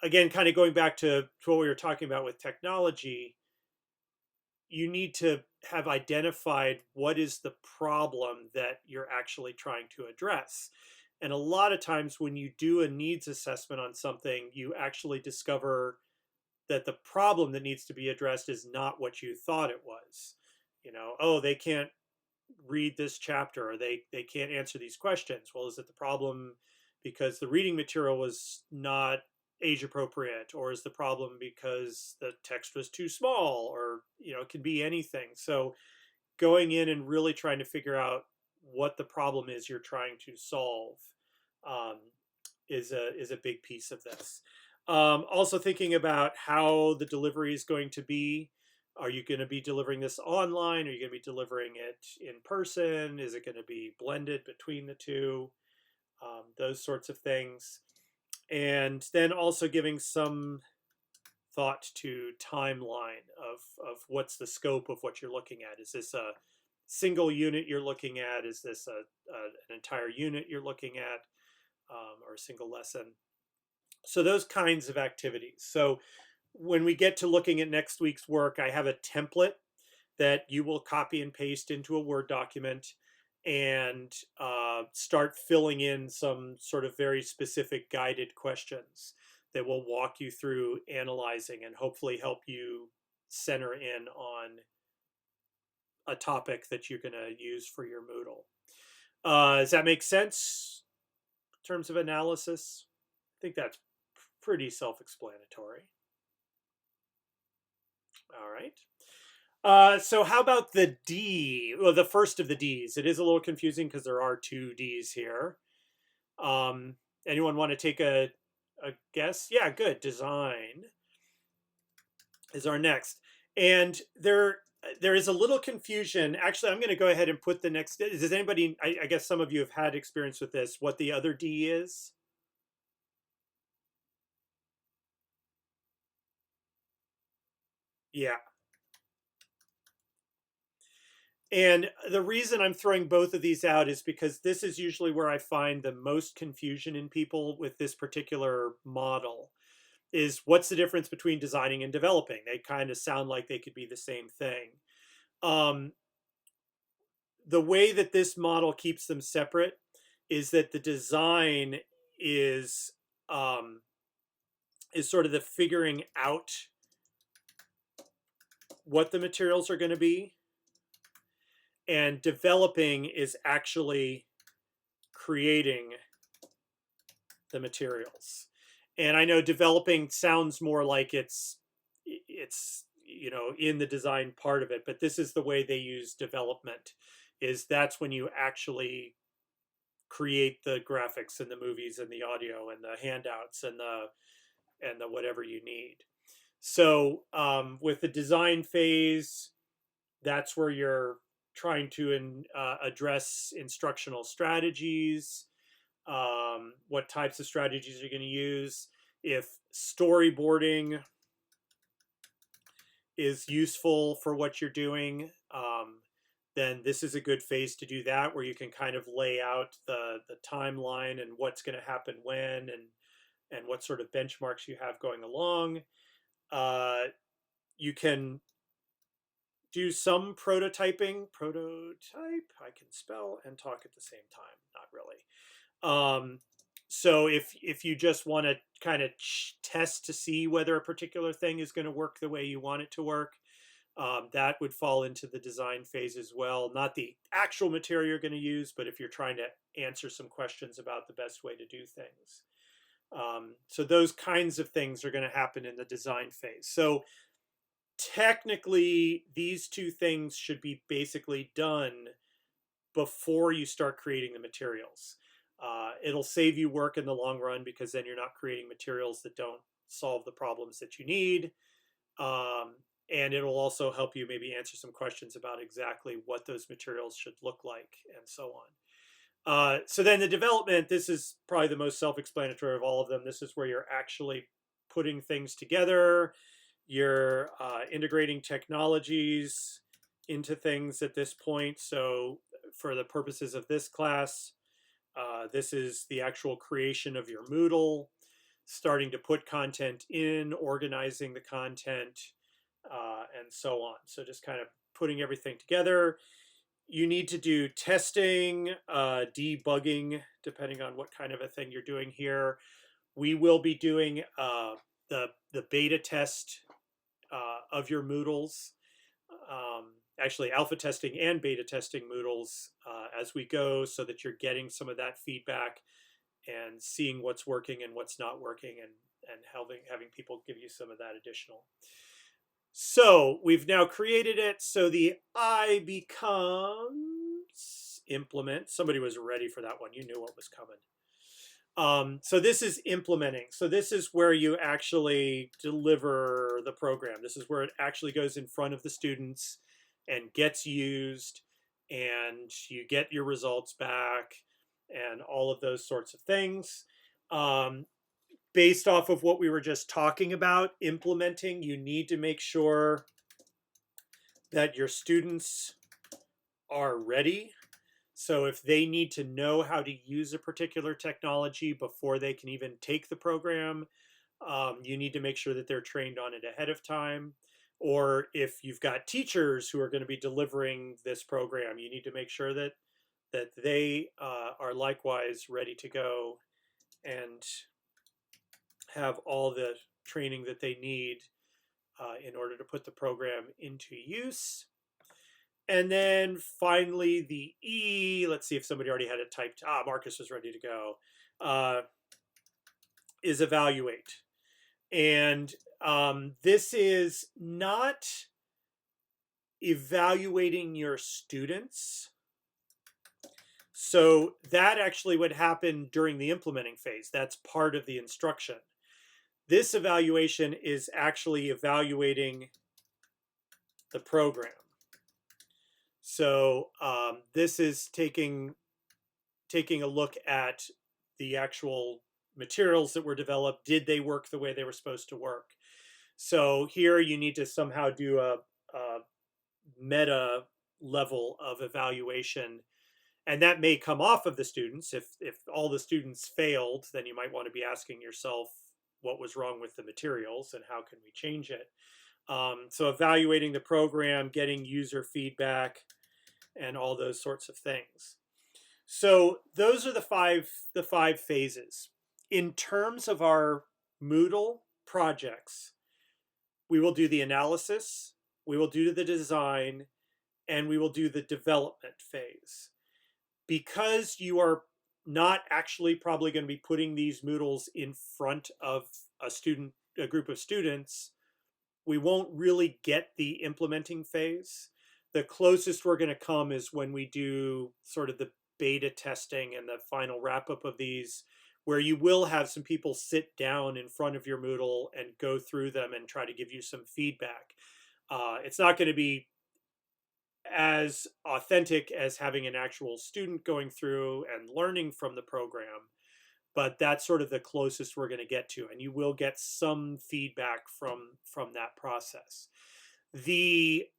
again, kind of going back to what we were talking about with technology, you need to have identified what is the problem that you're actually trying to address. And a lot of times when you do a needs assessment on something, you actually discover that the problem that needs to be addressed is not what you thought it was. Oh, they can't read this chapter, or they can't answer these questions. Well, is it the problem because the reading material was not age appropriate, or is the problem because the text was too small, or it can be anything. So going in and really trying to figure out what the problem is you're trying to solve, is a big piece of this. Also thinking about how the delivery is going to be. Are you going to be delivering this online? Are you going to be delivering it in person? Is it going to be blended between the two? Those sorts of things. And then also giving some thought to timeline of what's the scope of what you're looking at. Is this a single unit you're looking at? Is this an entire unit you're looking at, or a single lesson? So those kinds of activities. So when we get to looking at next week's work, I have a template that you will copy and paste into a Word document, and start filling in some sort of very specific guided questions that will walk you through analyzing and hopefully help you center in on a topic that you're going to use for your Moodle. Does that make sense in terms of analysis? I think that's pretty self-explanatory. All right. So how about the D? Well, the first of the Ds. It is a little confusing because there are two Ds here. Anyone want to take a guess? Yeah, good. Design is our next. And there is a little confusion. Actually, I'm going to go ahead and put the next. Does anybody, I guess some of you have had experience with this, what the other D is? Yeah. And the reason I'm throwing both of these out is because this is usually where I find the most confusion in people with this particular model, is what's the difference between designing and developing? They kind of sound like they could be the same thing. The way that this model keeps them separate is that the design is sort of the figuring out what the materials are going to be, and developing is actually creating the materials. And I know developing sounds more like it's in the design part of it, but this is the way they use development, is that's when you actually create the graphics and the movies and the audio and the handouts and the whatever you need. So with the design phase, that's where you're trying to address instructional strategies. What types of strategies are you going to use? If storyboarding is useful for what you're doing, then this is a good phase to do that, where you can kind of lay out the timeline and what's going to happen when, and what sort of benchmarks you have going along. You can do some prototyping. Prototype, I can spell and talk at the same time. Not really. So if you just want to kind of test to see whether a particular thing is going to work the way you want it to work, that would fall into the design phase as well. Not the actual material you're going to use, but if you're trying to answer some questions about the best way to do things. So those kinds of things are going to happen in the design phase. So technically, these two things should be basically done before you start creating the materials. It'll save you work in the long run because then you're not creating materials that don't solve the problems that you need. And it'll also help you maybe answer some questions about exactly what those materials should look like and so on. So then the development, this is probably the most self-explanatory of all of them. This is where you're actually putting things together. You're integrating technologies into things at this point. So for the purposes of this class, this is the actual creation of your Moodle, starting to put content in, organizing the content, and so on. So just kind of putting everything together. You need to do testing, debugging, depending on what kind of a thing you're doing here. We will be doing the beta test of your Moodles, actually alpha testing and beta testing Moodles as we go, so that you're getting some of that feedback and seeing what's working and what's not working, and having people give you some of that additional. So we've now created it. So the I becomes implement. Somebody was ready for that one. You knew what was coming. So this is implementing. So this is where you actually deliver the program. This is where it actually goes in front of the students and gets used, and you get your results back and all of those sorts of things. Based off of what we were just talking about, implementing, you need to make sure that your students are ready. So if they need to know how to use a particular technology before they can even take the program, you need to make sure that they're trained on it ahead of time. Or if you've got teachers who are going to be delivering this program, you need to make sure that they are likewise ready to go and have all the training that they need in order to put the program into use. And then finally, the E, let's see if somebody already had it typed. Marcus was ready to go, is evaluate. And this is not evaluating your students. So that actually would happen during the implementing phase. That's part of the instruction. This evaluation is actually evaluating the program. So this is taking a look at the actual materials that were developed. Did they work the way they were supposed to work? So here you need to somehow do a meta level of evaluation, and that may come off of the students. If all the students failed, then you might want to be asking yourself what was wrong with the materials and how can we change it. So evaluating the program, getting user feedback, and all those sorts of things. So those are the five phases. In terms of our Moodle projects, we will do the analysis, we will do the design, and we will do the development phase. Because you are not actually probably going to be putting these Moodles in front of a group of students, we won't really get the implementing phase. The closest we're going to come is when we do sort of the beta testing and the final wrap up of these, where you will have some people sit down in front of your Moodle and go through them and try to give you some feedback. It's not going to be as authentic as having an actual student going through and learning from the program, but that's sort of the closest we're going to get to, and you will get some feedback from that process. The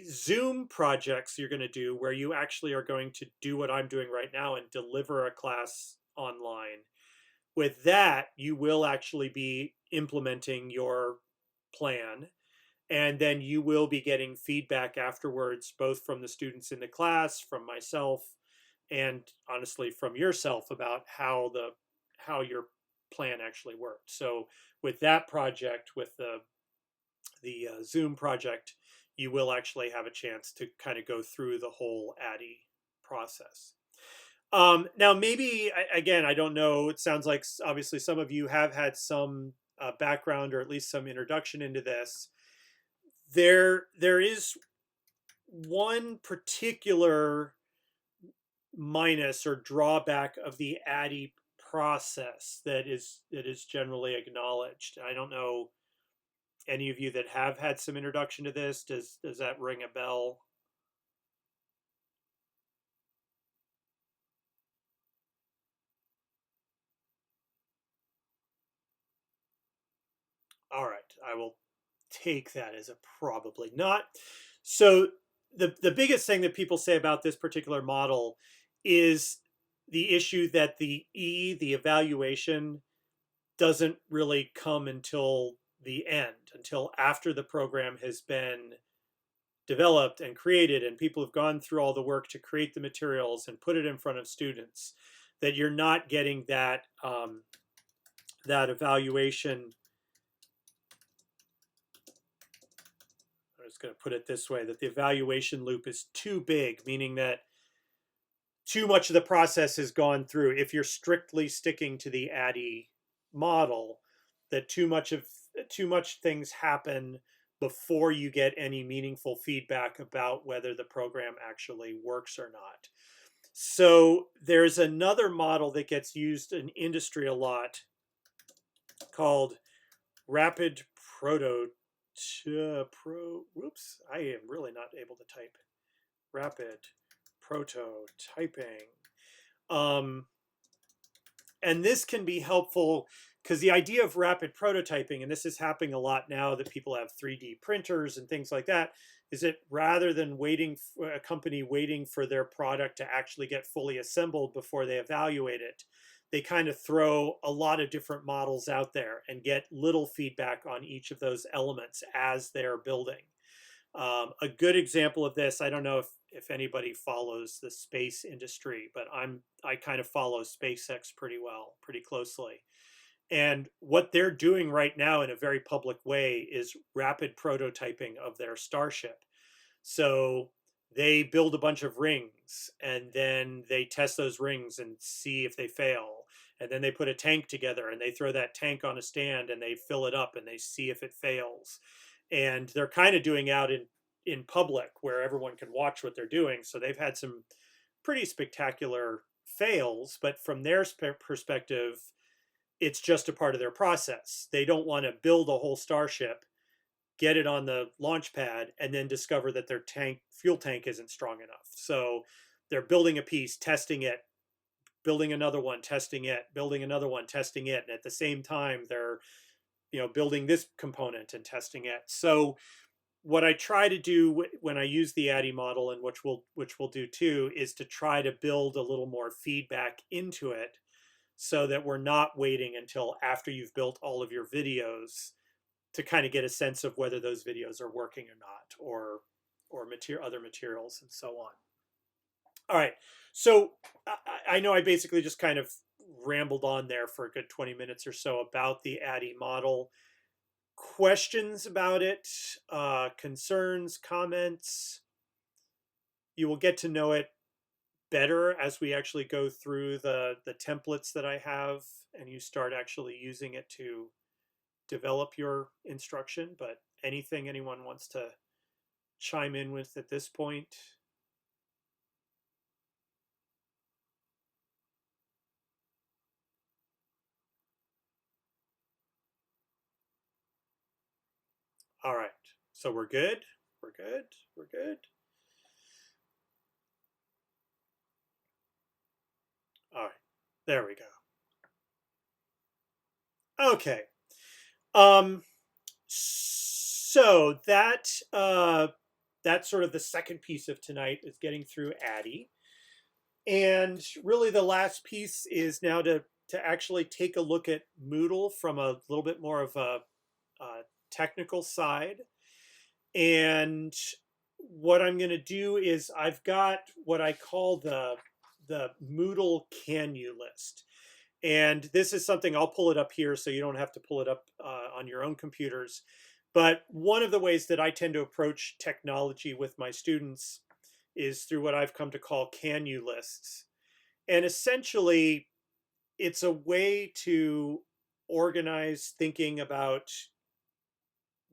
Zoom projects you're going to do, where you actually are going to do what I'm doing right now and deliver a class online, with that you will actually be implementing your plan. And then you will be getting feedback afterwards, both from the students in the class, from myself, and honestly from yourself about how your plan actually worked. So with that project, with the Zoom project, you will actually have a chance to kind of go through the whole ADDIE process. Now, maybe, again, I don't know. It sounds like obviously some of you have had some background or at least some introduction into this. There is one particular minus or drawback of the ADDIE process that is generally acknowledged. I don't know any of you that have had some introduction to this. Does that ring a bell? All right, I will take that as a probably not. So the biggest thing that people say about this particular model is the issue that the evaluation, doesn't really come until the end, until after the program has been developed and created and people have gone through all the work to create the materials and put it in front of students, that you're not getting that evaluation. I was going to put it this way, that the evaluation loop is too big, meaning that too much of the process has gone through. If you're strictly sticking to the ADDIE model, that too much things happen before you get any meaningful feedback about whether the program actually works or not. So there's another model that gets used in industry a lot called rapid whoops, I am really not able to type. Rapid prototyping. Um, and this can be helpful because the idea of rapid prototyping, and this is happening a lot now that people have 3D printers and things like that, is that rather than waiting for a company waiting for their product to actually get fully assembled before they evaluate it, they kind of throw a lot of different models out there and get little feedback on each of those elements as they're building. A good example of this, I don't know if anybody follows the space industry, but I kind of follow SpaceX pretty well, pretty closely. And what they're doing right now in a very public way is rapid prototyping of their Starship. So they build a bunch of rings and then they test those rings and see if they fail. And then they put a tank together and they throw that tank on a stand and they fill it up and they see if it fails. And they're kind of doing out in public where everyone can watch what they're doing. So they've had some pretty spectacular fails, but from their perspective, it's just a part of their process. They don't want to build a whole Starship, get it on the launch pad, and then discover that their fuel tank isn't strong enough. So they're building a piece, testing it, building another one, testing it, building another one, testing it, and at the same time they're building this component and testing it. So what I try to do when I use the ADDIE model, and which we'll do too, is to try to build a little more feedback into it, so that we're not waiting until after you've built all of your videos to kind of get a sense of whether those videos are working or not, or other materials and so on. All right, so I know I basically just kind of rambled on there for a good 20 minutes or so about the ADDIE model. Questions about it, concerns, comments? You will get to know it better as we actually go through the templates that I have and you start actually using it to develop your instruction. But anything anyone wants to chime in with at this point? All right, so we're good. We're good. We're good. All right, there we go. Okay. Um, so that's sort of the second piece of tonight, is getting through ADDIE. And really the last piece is now to actually take a look at Moodle from a little bit more of a technical side. And what I'm going to do is I've got what I call the Moodle Can You list. And this is something, I'll pull it up here so you don't have to pull it up on your own computers. But one of the ways that I tend to approach technology with my students is through what I've come to call Can You lists. And essentially, it's a way to organize thinking about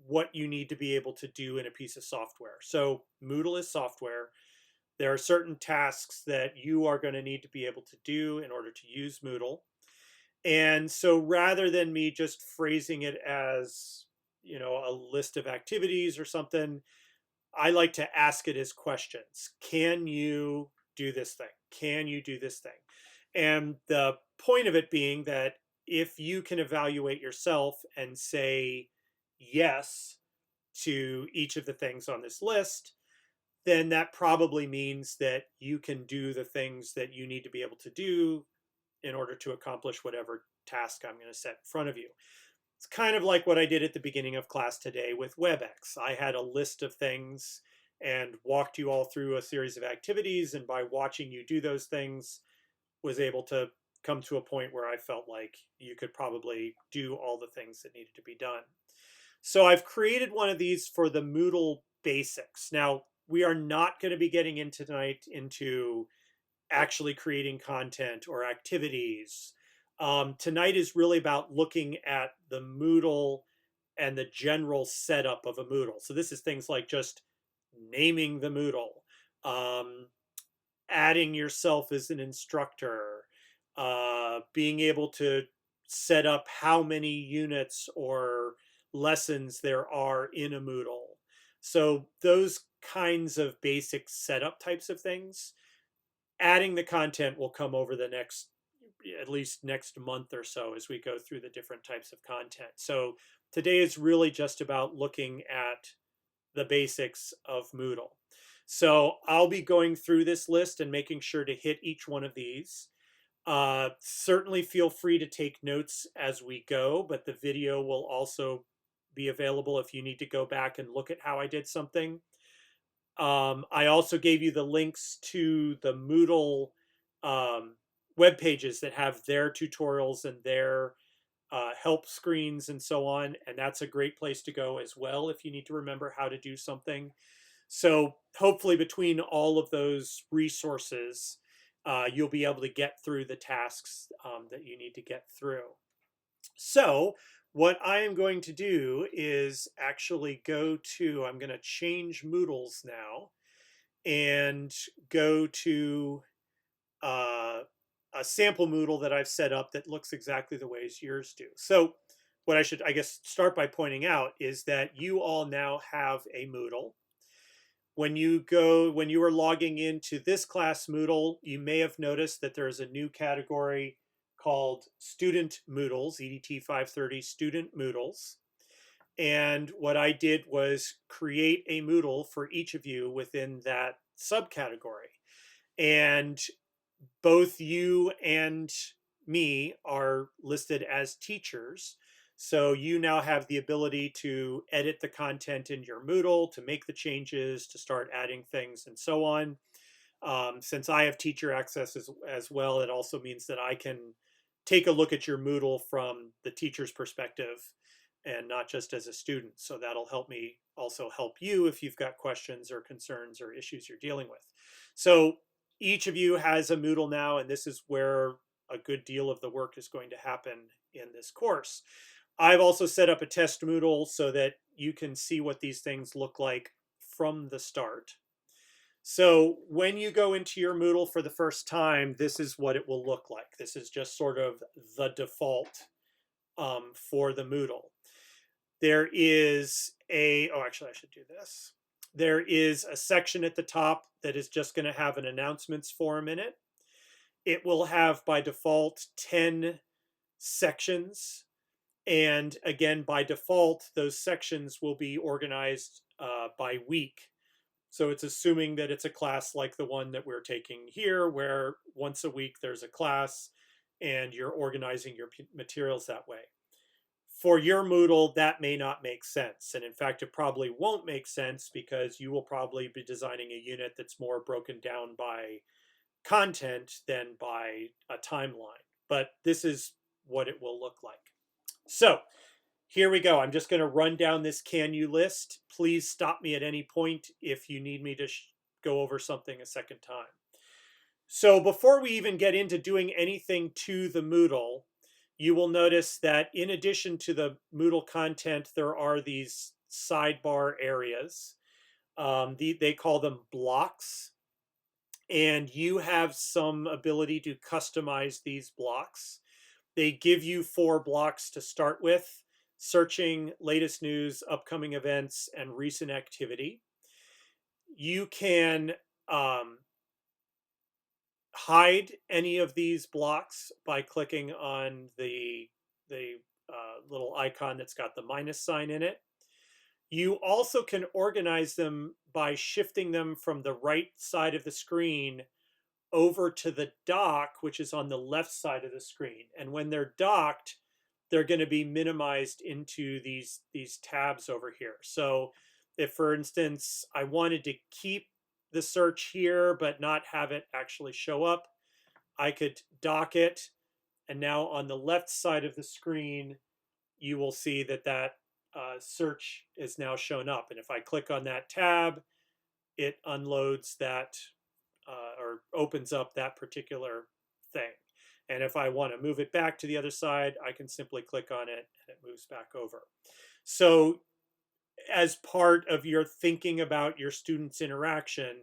what you need to be able to do in a piece of software. So Moodle is software. There are certain tasks that you are going to need to be able to do in order to use Moodle. And so rather than me just phrasing it as, a list of activities or something, I like to ask it as questions. Can you do this thing? Can you do this thing? And the point of it being that if you can evaluate yourself and say yes to each of the things on this list, then that probably means that you can do the things that you need to be able to do in order to accomplish whatever task I'm going to set in front of you. It's kind of like what I did at the beginning of class today with WebEx. I had a list of things and walked you all through a series of activities, and by watching you do those things, was able to come to a point where I felt like you could probably do all the things that needed to be done. So I've created one of these for the Moodle basics. Now, we are not going to be getting into tonight into actually creating content or activities. Tonight is really about looking at the Moodle and the general setup of a Moodle. So this is things like just naming the Moodle, um, adding yourself as an instructor, being able to set up how many units or lessons there are in a Moodle. So those kinds of basic setup types of things. Adding the content will come over the next, at least next month or so, as we go through the different types of content. So today is really just about looking at the basics of Moodle. So I'll be going through this list and making sure to hit each one of these. Certainly feel free to take notes as we go, but the video will also be available if you need to go back and look at how I did something. I also gave you the links to the Moodle web pages that have their tutorials and their help screens and so on. And that's a great place to go as well if you need to remember how to do something. So hopefully between all of those resources, you'll be able to get through the tasks that you need to get through. So what I am going to do is actually I'm going to change Moodles now and go to uh, a sample Moodle that I've set up that looks exactly the way as yours do. So what I should, I guess, start by pointing out is that you all now have a Moodle. When you are logging into this class Moodle, you may have noticed that there is a new category called Student Moodles, EDT 530 Student Moodles. And what I did was create a Moodle for each of you within that subcategory. And both you and me are listed as teachers. So you now have the ability to edit the content in your Moodle, to make the changes, to start adding things, and so on. Since I have teacher access as well, it also means that I can take a look at your Moodle from the teacher's perspective and not just as a student. So that'll help me also help you if you've got questions or concerns or issues you're dealing with. So each of you has a Moodle now, and this is where a good deal of the work is going to happen in this course. I've also set up a test Moodle so that you can see what these things look like from the start. So when you go into your Moodle for the first time, this is what it will look like. This is just sort of the default for the Moodle. There is actually I should do this. There is a section at the top that is just going to have an announcements form in it. It will have by default 10 sections. And again, by default, those sections will be organized by week. So it's assuming that it's a class like the one that we're taking here, where once a week there's a class and you're organizing your materials that way. For your Moodle, that may not make sense. And in fact, it probably won't make sense because you will probably be designing a unit that's more broken down by content than by a timeline. But this is what it will look like. So here we go. I'm just going to run down this can you list. Please stop me at any point if you need me to go over something a second time. So before we even get into doing anything to the Moodle, you will notice that in addition to the Moodle content, there are these sidebar areas. They call them blocks. And you have some ability to customize these blocks. They give you 4 blocks to start with: searching, latest news, upcoming events, and recent activity. You can hide any of these blocks by clicking on the little icon that's got the minus sign in it. You also can organize them by shifting them from the right side of the screen over to the dock, which is on the left side of the screen. And when they're docked, they're going to be minimized into these tabs over here. So if, for instance, I wanted to keep the search here but not have it actually show up, I could dock it. And now on the left side of the screen, you will see that search is now shown up. And if I click on that tab, it unloads that or opens up that particular thing. And if I want to move it back to the other side, I can simply click on it and it moves back over. So as part of your thinking about your students' interaction,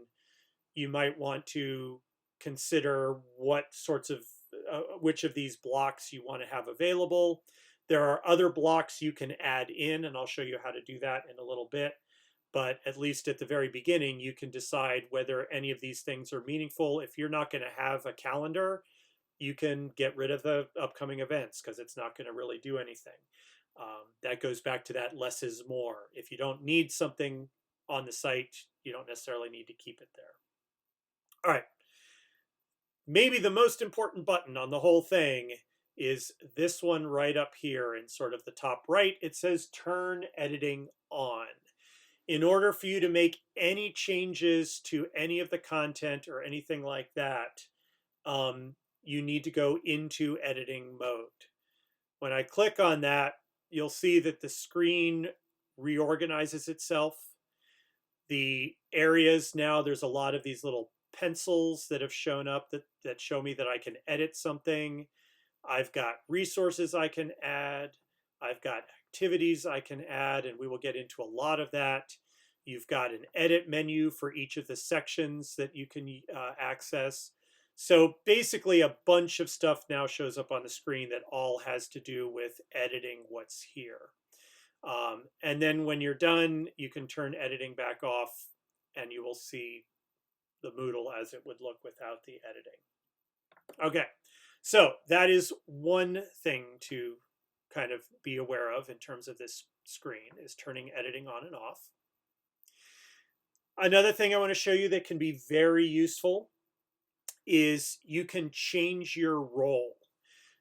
you might want to consider what sorts of which of these blocks you want to have available. There are other blocks you can add in, and I'll show you how to do that in a little bit. But at least at the very beginning, you can decide whether any of these things are meaningful. If you're not going to have a calendar, you can get rid of the upcoming events because it's not going to really do anything. That goes back to that less is more. If you don't need something on the site, you don't necessarily need to keep it there. All right. Maybe the most important button on the whole thing is this one right up here in sort of the top right. It says turn editing on. In order for you to make any changes to any of the content or anything like that, you need to go into editing mode. When I click on that, you'll see that the screen reorganizes itself. The areas now, there's a lot of these little pencils that have shown up that show me that I can edit something. I've got resources I can add. I've got activities I can add, and we will get into a lot of that. You've got an edit menu for each of the sections that you can access. So basically a bunch of stuff now shows up on the screen that all has to do with editing what's here. And then when you're done, you can turn editing back off and you will see the Moodle as it would look without the editing. Okay, so that is one thing to kind of be aware of in terms of this screen, is turning editing on and off. Another thing I want to show you that can be very useful is you can change your role.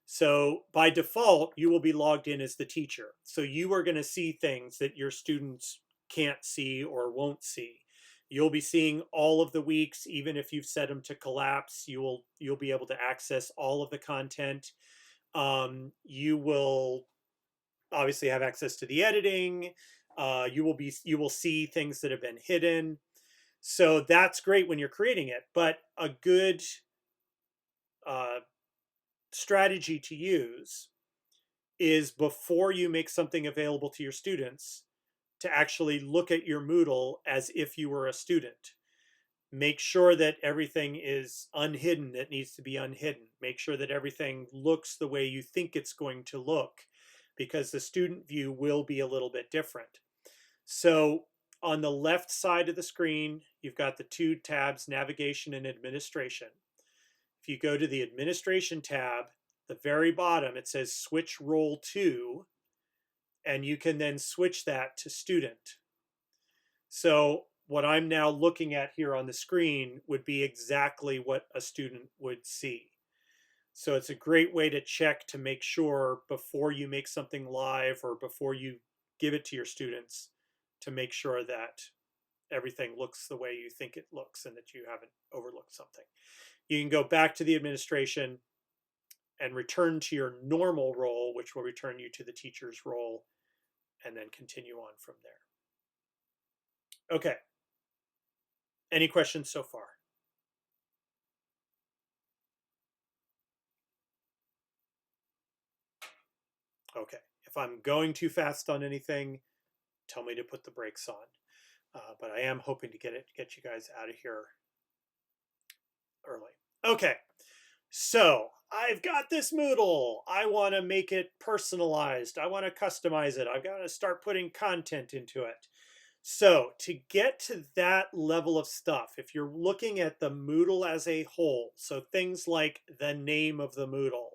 So by default, you will be logged in as the teacher. So you are going to see things that your students can't see or won't see. You'll be seeing all of the weeks, even if you've set them to collapse. You'll be able to access all of the content. You will obviously have access to the editing. You will see things that have been hidden. So that's great when you're creating it. But a good strategy to use is, before you make something available to your students, to actually look at your Moodle as if you were a student. Make sure that everything is unhidden that needs to be unhidden. Make sure that everything looks the way you think it's going to look, because the student view will be a little bit different. So on the left side of the screen, you've got the 2 tabs, navigation and administration. If you go to the administration tab, the very bottom, it says switch role to, and you can then switch that to student. So what I'm now looking at here on the screen would be exactly what a student would see. So it's a great way to check to make sure before you make something live or before you give it to your students, to make sure that everything looks the way you think it looks and that you haven't overlooked something. You can go back to the administration and return to your normal role, which will return you to the teacher's role, and then continue on from there. Okay. Any questions so far? Okay. If I'm going too fast on anything, tell me to put the brakes on. But I am hoping to get you guys out of here early. Okay. So I've got this Moodle. I want to make it personalized. I want to customize it. I've got to start putting content into it. So to get to that level of stuff, if you're looking at the Moodle as a whole, so things like the name of the Moodle,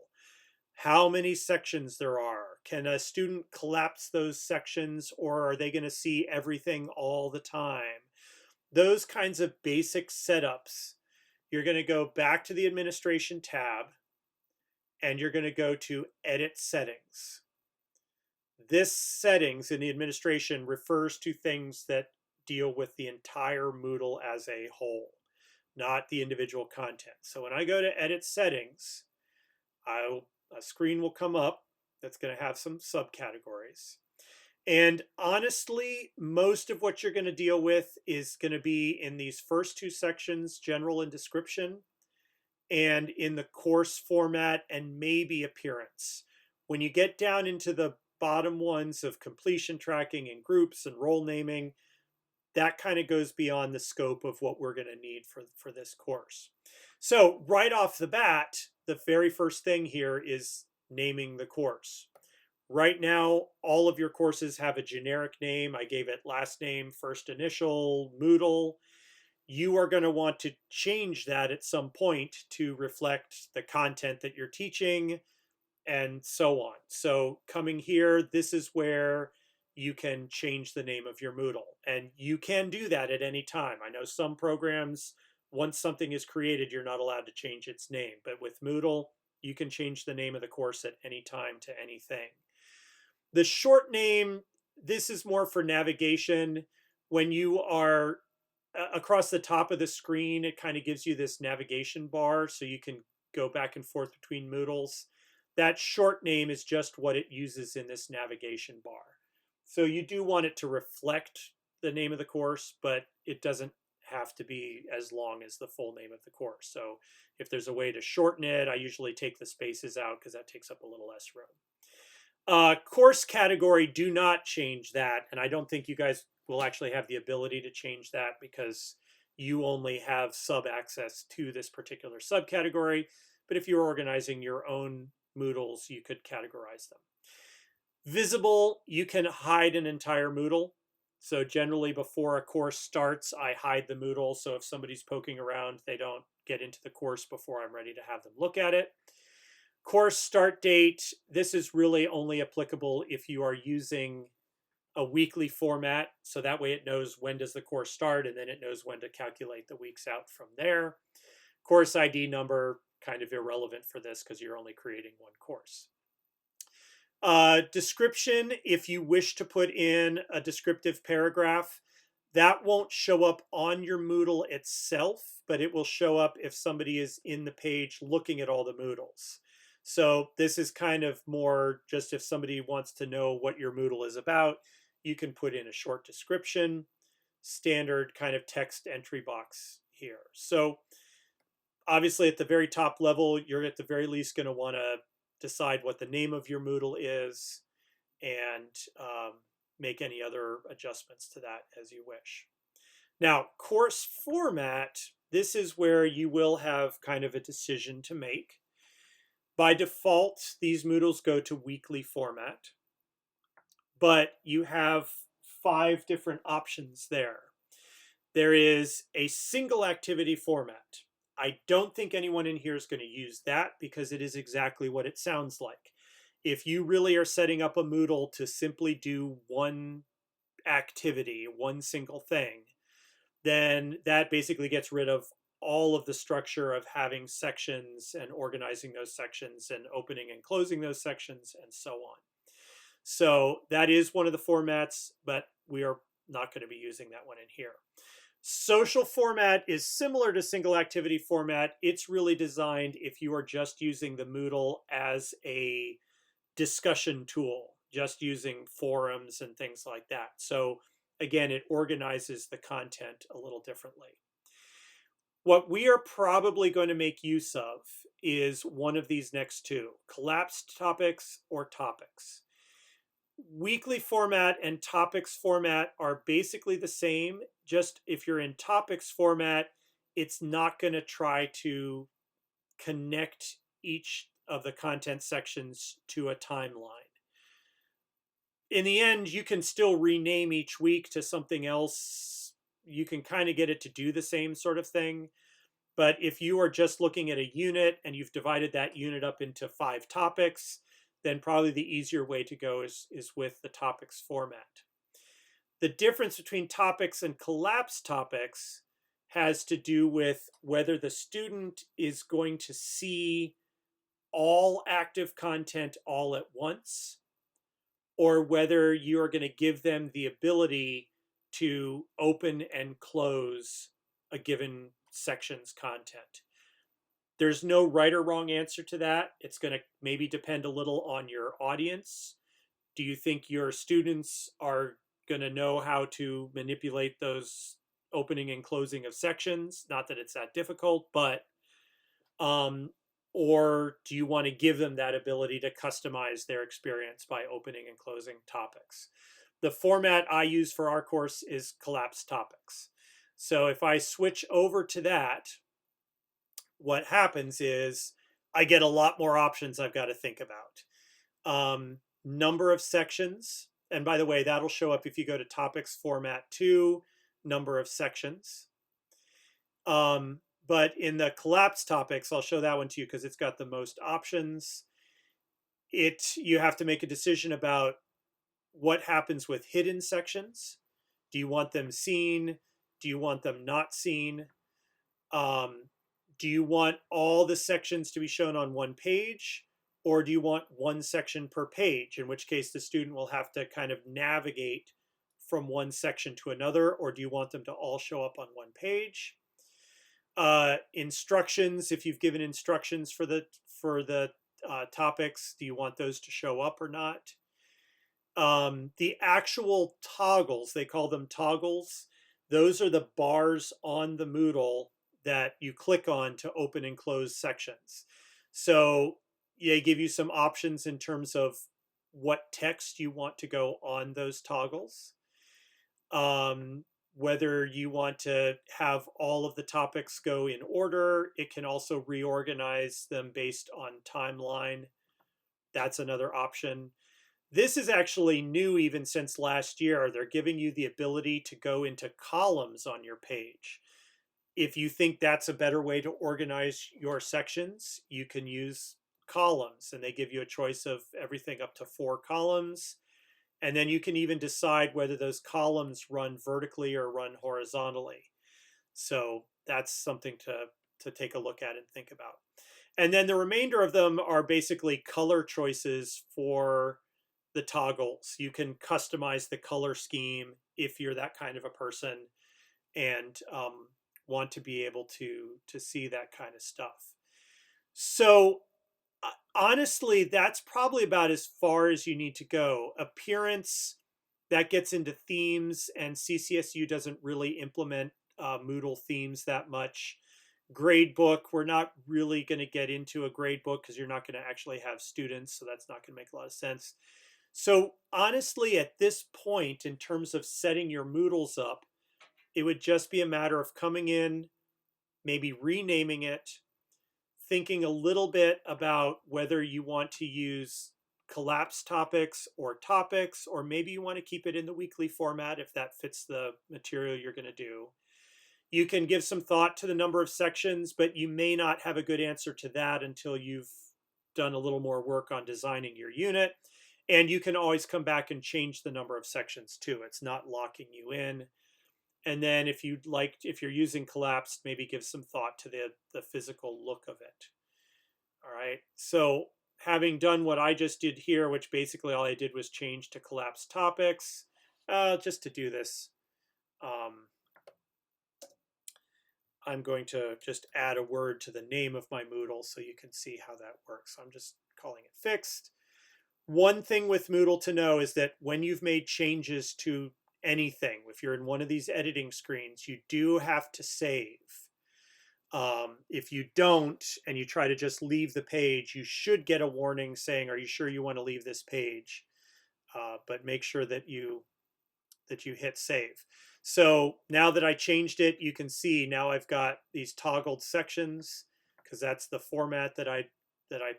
how many sections there are, can a student collapse those sections, or are they going to see everything all the time? Those kinds of basic setups, you're going to go back to the administration tab and you're going to go to edit settings. This settings in the administration refers to things that deal with the entire Moodle as a whole, not the individual content. So when I go to edit settings, a screen will come up that's going to have some subcategories. And honestly, most of what you're going to deal with is going to be in these first two sections, general and description, and in the course format and maybe appearance. When you get down into the bottom ones of completion tracking and groups and role naming, that kind of goes beyond the scope of what we're going to need for this course. So right off the bat, the very first thing here is naming the course. Right now, all of your courses have a generic name. I gave it last name, first initial, Moodle. You are going to want to change that at some point to reflect the content that you're teaching and so on. So coming here, this is where you can change the name of your Moodle. And you can do that at any time. I know some programs, once something is created, you're not allowed to change its name. But with Moodle, you can change the name of the course at any time to anything. The short name, this is more for navigation. When you are across the top of the screen, it kind of gives you this navigation bar so you can go back and forth between Moodles. That short name is just what it uses in this navigation bar. So you do want it to reflect the name of the course, but it doesn't have to be as long as the full name of the course. So if there's a way to shorten it, I usually take the spaces out because that takes up a little less room. Course category, do not change that. And I don't think you guys will actually have the ability to change that because you only have sub access to this particular subcategory. But if you're organizing your own Moodles, you could categorize them. Visible, you can hide an entire Moodle. So generally before a course starts, I hide the Moodle. So if somebody's poking around, they don't get into the course before I'm ready to have them look at it. Course start date, this is really only applicable if you are using a weekly format. So that way it knows when does the course start and then it knows when to calculate the weeks out from there. Course ID number, kind of irrelevant for this because you're only creating one course. Description, if you wish to put in a descriptive paragraph, that won't show up on your Moodle itself, but it will show up if somebody is in the page looking at all the Moodles. So this is kind of more just if somebody wants to know what your Moodle is about, you can put in a short description, standard kind of text entry box here. So obviously at the very top level, you're at the very least going to want to decide what the name of your Moodle is and make any other adjustments to that as you wish. Now, course format, this is where you will have kind of a decision to make. By default, these Moodles go to weekly format, but you have 5 different options there. There is a single activity format. I don't think anyone in here is going to use that because it is exactly what it sounds like. If you really are setting up a Moodle to simply do one activity, one single thing, then that basically gets rid of all of the structure of having sections and organizing those sections and opening and closing those sections and so on. So that is one of the formats, but we are not going to be using that one in here. Social format is similar to single activity format. It's really designed if you are just using the Moodle as a discussion tool, just using forums and things like that. So again, it organizes the content a little differently. What we are probably going to make use of is one of these next two, collapsed topics or topics. Weekly format and topics format are basically the same. Just if you're in topics format, it's not going to try to connect each of the content sections to a timeline. In the end, you can still rename each week to something else. You can kind of get it to do the same sort of thing. But if you are just looking at a unit and you've divided that unit up into 5 topics, then probably the easier way to go is with the topics format. The difference between topics and collapsed topics has to do with whether the student is going to see all active content all at once, or whether you're going to give them the ability to open and close a given section's content. There's no right or wrong answer to that. It's going to maybe depend a little on your audience. Do you think your students are going to know how to manipulate those opening and closing of sections? Not that it's that difficult, but or do you want to give them that ability to customize their experience by opening and closing topics? The format I use for our course is collapsed topics. So if I switch over to that, what happens is I get a lot more options I've got to think about. Number of sections. And by the way, that'll show up if you go to topics format 2, number of sections. But in the collapsed topics, I'll show that one to you because it's got the most options. You have to make a decision about what happens with hidden sections. Do you want them seen? Do you want them not seen? Do you want all the sections to be shown on one page? Or do you want one section per page, in which case the student will have to kind of navigate from one section to another? Or do you want them to all show up on one page? Instructions, if you've given instructions for the topics, do you want those to show up or not? The actual toggles, they call them toggles. Those are the bars on the Moodle that you click on to open and close sections. So they give you some options in terms of what text you want to go on those toggles. Whether you want to have all of the topics go in order. It can also reorganize them based on timeline. That's another option. This is actually new even since last year. They're giving you the ability to go into columns on your page. If you think that's a better way to organize your sections, you can use columns, and they give you a choice of everything up to 4 columns. And then you can even decide whether those columns run vertically or run horizontally. So that's something to take a look at and think about. And then the remainder of them are basically color choices for the toggles. You can customize the color scheme if you're that kind of a person and want to be able to see that kind of stuff. So honestly, that's probably about as far as you need to go. Appearance, that gets into themes, and CCSU doesn't really implement Moodle themes that much. Gradebook, we're not really going to get into a gradebook because you're not going to actually have students, so that's not going to make a lot of sense. So honestly, at this point, in terms of setting your Moodles up, it would just be a matter of coming in, maybe renaming it, thinking a little bit about whether you want to use collapsed topics, or maybe you want to keep it in the weekly format if that fits the material you're going to do. You can give some thought to the number of sections, but you may not have a good answer to that until you've done a little more work on designing your unit. And you can always come back and change the number of sections too. It's not locking you in. And then if you'd like, if you're using collapsed, maybe give some thought to the physical look of it. All right. So having done what I just did here, which basically all I did was change to collapsed topics, just to do this, I'm going to just add a word to the name of my Moodle so you can see how that works. I'm just calling it fixed. One thing with Moodle to know is that when you've made changes to anything, if you're in one of these editing screens, you do have to save. If you don't, and you try to just leave the page, you should get a warning saying, "Are you sure you want to leave this page?" But make sure that you hit save. So now that I changed it, you can see now I've got these toggled sections because that's the format that I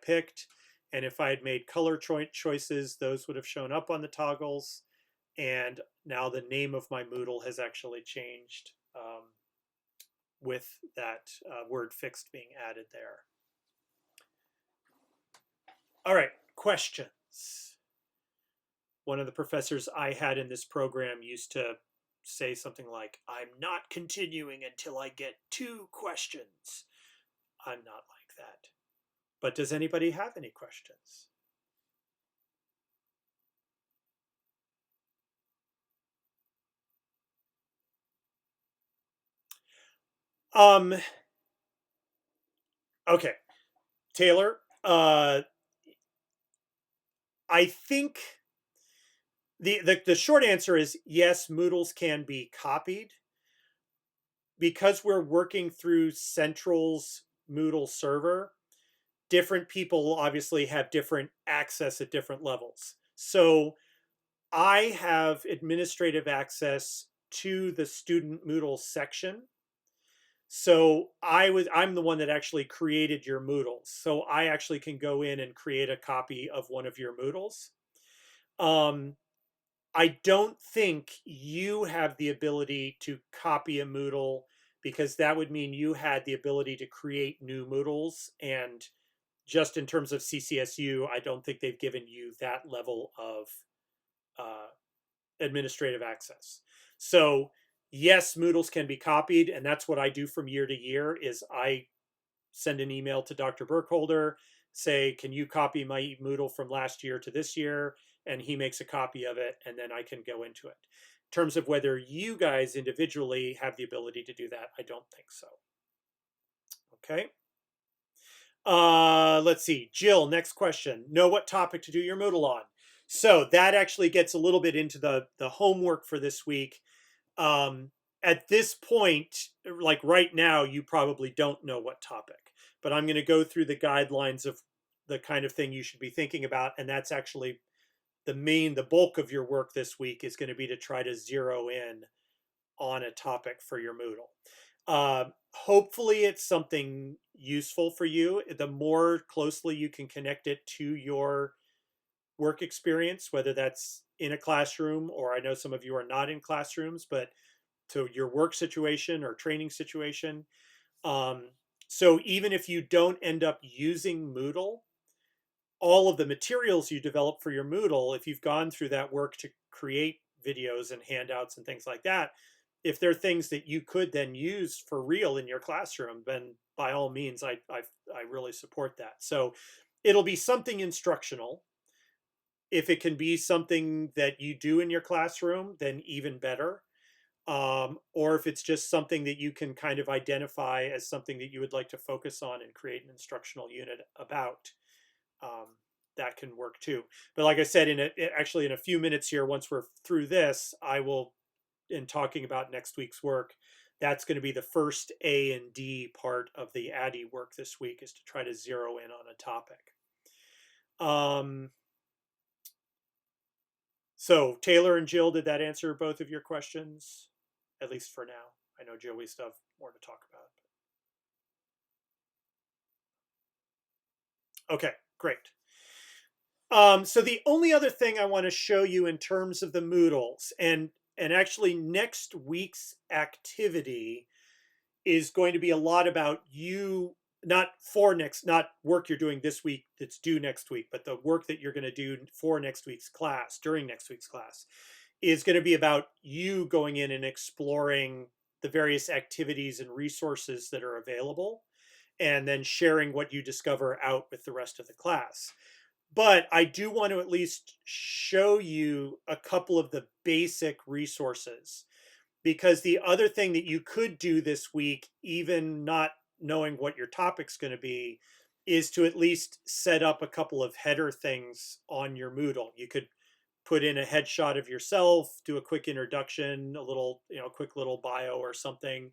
picked. And if I had made color choices, those would have shown up on the toggles. And now the name of my Moodle has actually changed with that word fixed being added there. All right, questions. One of the professors I had in this program used to say something like, "I'm not continuing until I get 2 questions." I'm not like that. But does anybody have any questions? Okay, Taylor, I think the short answer is yes, Moodles can be copied. Because we're working through Central's Moodle server, different people obviously have different access at different levels. So I have administrative access to the student Moodle section. So I'm the one that actually created your Moodles. So I actually can go in and create a copy of one of your Moodles. I don't think you have the ability to copy a Moodle because that would mean you had the ability to create new Moodles. And just in terms of CCSU, I don't think they've given you that level of administrative access. So yes, Moodles can be copied, and that's what I do from year to year is I send an email to Dr. Burkholder, say, can you copy my Moodle from last year to this year? And he makes a copy of it, and then I can go into it. In terms of whether you guys individually have the ability to do that, I don't think so. Okay. Let's see. Jill, next question. Know what topic to do your Moodle on. So that actually gets a little bit into the homework for this week. At this point, like right now, you probably don't know what topic, but I'm going to go through the guidelines of the kind of thing you should be thinking about. And that's actually the bulk of your work this week is going to be to try to zero in on a topic for your Moodle. Hopefully it's something useful for you. The more closely you can connect it to your work experience, whether that's in a classroom, or I know some of you are not in classrooms, but to your work situation or training situation. So even if you don't end up using Moodle, all of the materials you develop for your Moodle, if you've gone through that work to create videos and handouts and things like that, if they're things that you could then use for real in your classroom, then by all means, I really support that. So it'll be something instructional. If it can be something that you do in your classroom, then even better. Or if it's just something that you can kind of identify as something that you would like to focus on and create an instructional unit about, that can work too. But like I said, actually in a few minutes here, once we're through this, I will, in talking about next week's work, that's going to be the first A and D part of the ADDIE work this week, is to try to zero in on a topic. So Taylor and Jill, did that answer both of your questions? At least for now. I know Jill, we still have more to talk about. Okay, great. So the only other thing I want to show you in terms of the Moodles, and actually next week's activity is going to be a lot about you, not work you're doing this week that's due next week, but the work that you're going to do for next week's class, during next week's class, is going to be about you going in and exploring the various activities and resources that are available, and then sharing what you discover out with the rest of the class. But I do want to at least show you a couple of the basic resources, because the other thing that you could do this week, even not knowing what your topic's going to be, is to at least set up a couple of header things on your Moodle. You could put in a headshot of yourself, do a quick introduction, a little, quick little bio or something.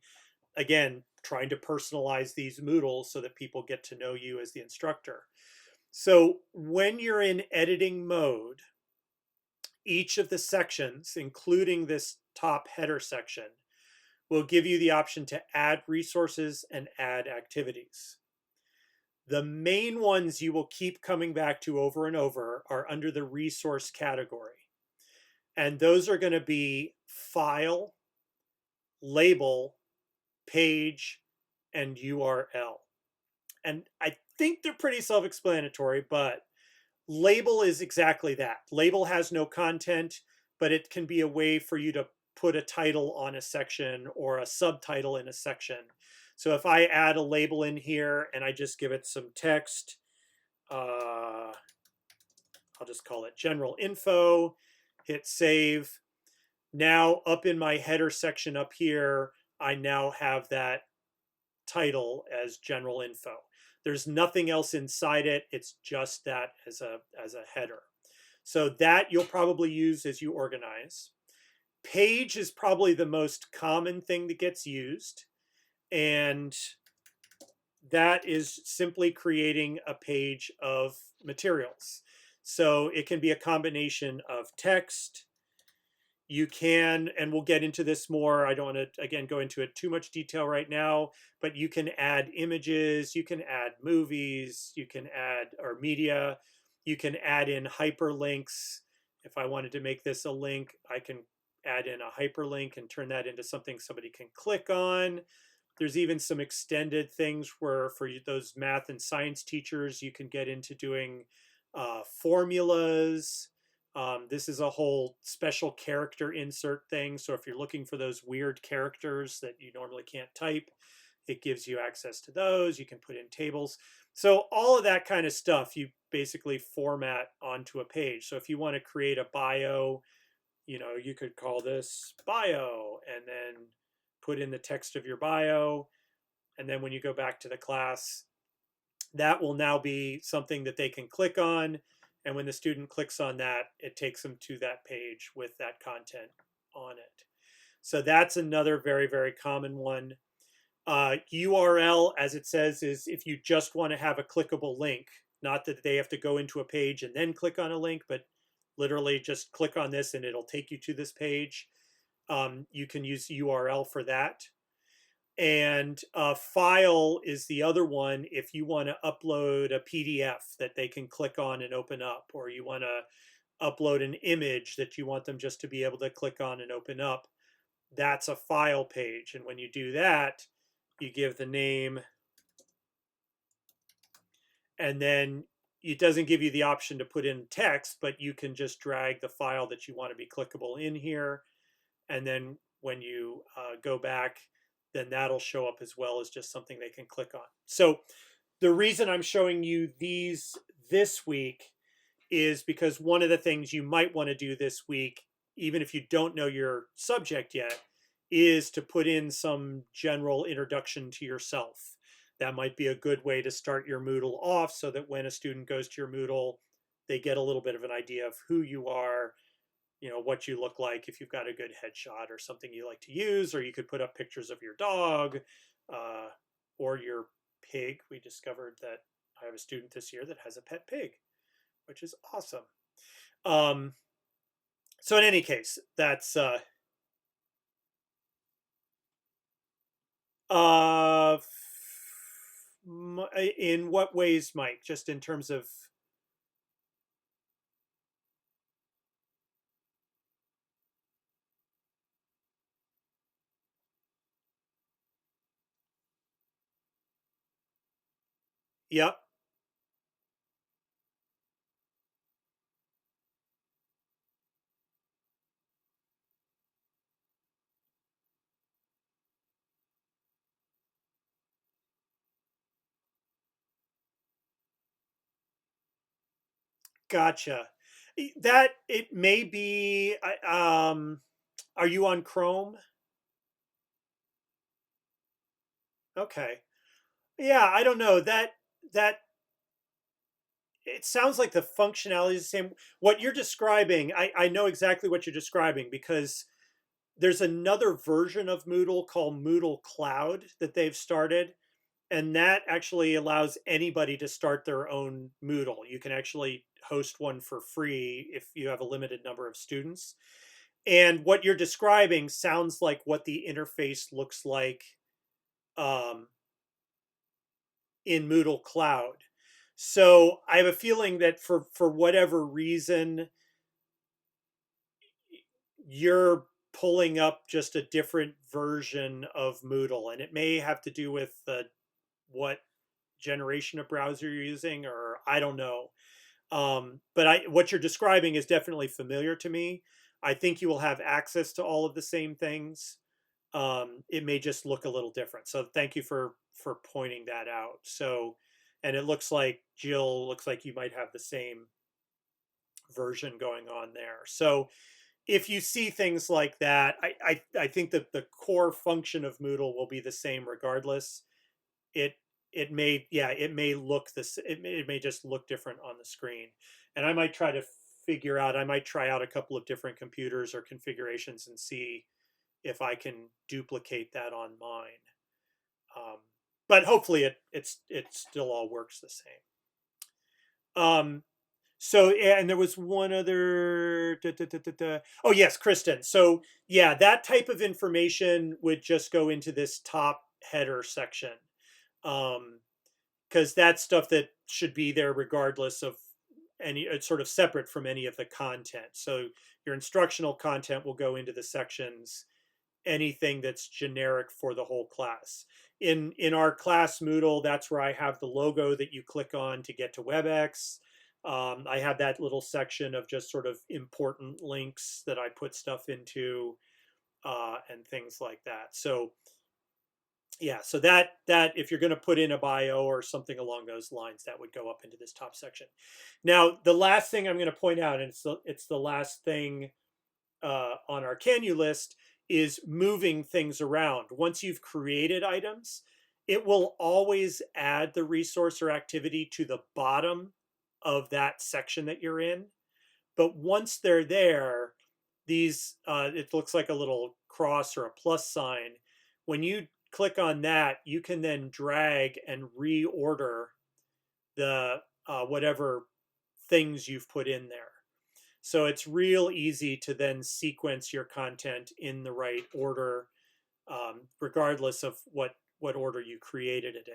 Again, trying to personalize these Moodles so that people get to know you as the instructor. So when you're in editing mode, each of the sections, including this top header section, will give you the option to add resources and add activities. The main ones you will keep coming back to over and over are under the resource category. And those are going to be file, label, page, and URL. And I think they're pretty self-explanatory, but label is exactly that. Label has no content, but it can be a way for you to put a title on a section or a subtitle in a section. So if I add a label in here and I just give it some text, I'll just call it general info, hit save. Now up in my header section up here, I now have that title as general info. There's nothing else inside it. It's just that as a header. So that you'll probably use as you organize. Page is probably the most common thing that gets used. And that is simply creating a page of materials. So it can be a combination of text. You can, and we'll get into this more. I don't want to, again, go into it too much detail right now, but you can add images, you can add movies, you can add, or media, you can add in hyperlinks. If I wanted to make this a link, I can add in a hyperlink and turn that into something somebody can click on. There's even some extended things where for those math and science teachers, you can get into doing formulas. This is a whole special character insert thing. So if you're looking for those weird characters that you normally can't type, it gives you access to those. You can put in tables. So all of that kind of stuff, you basically format onto a page. So if you want to create a bio, you could call this bio and then put in the text of your bio. And then when you go back to the class, that will now be something that they can click on. And when the student clicks on that, it takes them to that page with that content on it. So that's another very, very common one. URL, as it says, is if you just want to have a clickable link, not that they have to go into a page and then click on a link, but literally just click on this and it'll take you to this page. You can use URL for that. And file is the other one if you want to upload a PDF that they can click on and open up, or you want to upload an image that you want them just to be able to click on and open up. That's a file page. And when you do that, you give the name, and then it doesn't give you the option to put in text, but you can just drag the file that you want to be clickable in here. And then when you go back, then that'll show up as well as just something they can click on. So the reason I'm showing you these this week is because one of the things you might want to do this week, even if you don't know your subject yet, is to put in some general introduction to yourself. That might be a good way to start your Moodle off so that when a student goes to your Moodle, they get a little bit of an idea of who you are, what you look like, if you've got a good headshot or something you like to use, or you could put up pictures of your dog or your pig. We discovered that I have a student this year that has a pet pig, which is awesome. So in any case, that's in what ways, Mike? Just in terms of yep. Gotcha. That it may be. Are you on Chrome? Okay. Yeah, I don't know that it sounds like the functionality is the same. What you're describing, I know exactly what you're describing because there's another version of Moodle called Moodle Cloud that they've started, and that actually allows anybody to start their own Moodle. You can actually host one for free if you have a limited number of students. And what you're describing sounds like what the interface looks like um, in Moodle Cloud. So I have a feeling that for whatever reason you're pulling up just a different version of Moodle, and it may have to do with what generation of browser you're using, or I don't know. But what you're describing is definitely familiar to me. I think you will have access to all of the same things. It may just look a little different. So thank you for pointing that out. So, and it looks like Jill looks like you might have the same version going on there. So if you see things like that, I think that the core function of Moodle will be the same regardless. It it may, yeah, it may look this, it may just look different on the screen. And I might try to figure out, I might try out a couple of different computers or configurations and see if I can duplicate that on mine. Um, but hopefully it still all works the same. Um, so, and there was one other. Oh, yes, Kristen. So, yeah, that type of information would just go into this top header section. Because that's stuff that should be there regardless of any, it's sort of separate from any of the content. So, your instructional content will go into the sections, anything that's generic for the whole class. In our class Moodle, that's where I have the logo that you click on to get to WebEx. I have that little section of just sort of important links that I put stuff into, and things like that. So yeah, so that if you're going to put in a bio or something along those lines, that would go up into this top section. Now, the last thing I'm going to point out, and it's the last thing on our Can You list, is moving things around. Once you've created items, it will always add the resource or activity to the bottom of that section that you're in. But once they're there, these, it looks like a little cross or a plus sign. When you click on that, you can then drag and reorder the whatever things you've put in there. So it's real easy to then sequence your content in the right order, regardless of what order you created it in.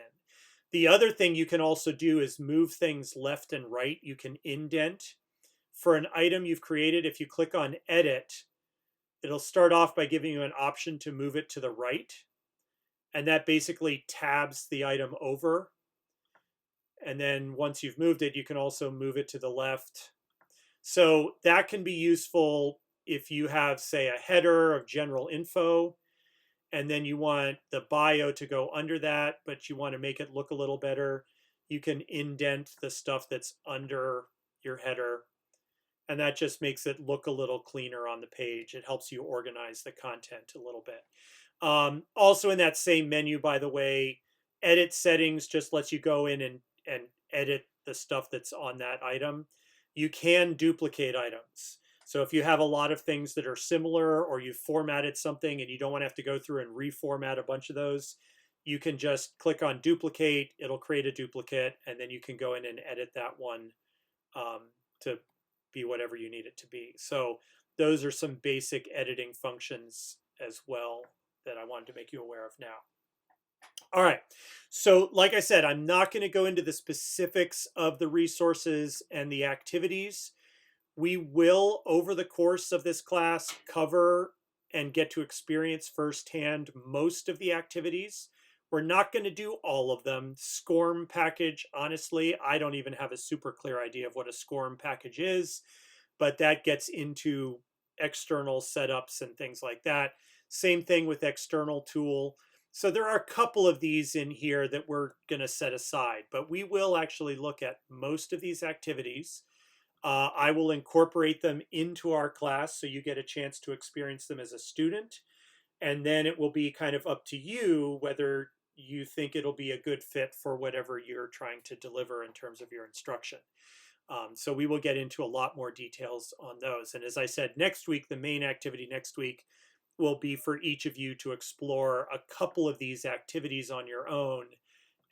The other thing you can also do is move things left and right. You can indent. For an item you've created, if you click on edit, it'll start off by giving you an option to move it to the right. And that basically tabs the item over. And then once you've moved it, you can also move it to the left. So that can be useful if you have, say, a header of general info, and then you want the bio to go under that, but you want to make it look a little better. You can indent the stuff that's under your header, and that just makes it look a little cleaner on the page. It helps you organize the content a little bit. Also in that same menu, by the way, edit settings just lets you go in and edit the stuff that's on that item. You can duplicate items. So if you have a lot of things that are similar, or you formatted something and you don't want to have to go through and reformat a bunch of those, you can just click on duplicate. It'll create a duplicate, and then you can go in and edit that one to be whatever you need it to be. So those are some basic editing functions as well that I wanted to make you aware of now. All right. So like I said, I'm not going to go into the specifics of the resources and the activities. We will, over the course of this class, cover and get to experience firsthand most of the activities. We're not going to do all of them. SCORM package, honestly, I don't even have a super clear idea of what a SCORM package is, but that gets into external setups and things like that. Same thing with external tool. So there are a couple of these in here that we're going to set aside, but we will actually look at most of these activities. I will incorporate them into our class so you get a chance to experience them as a student. And then it will be kind of up to you whether you think it'll be a good fit for whatever you're trying to deliver in terms of your instruction. So we will get into a lot more details on those. And as I said, next week, the main activity next week will be for each of you to explore a couple of these activities on your own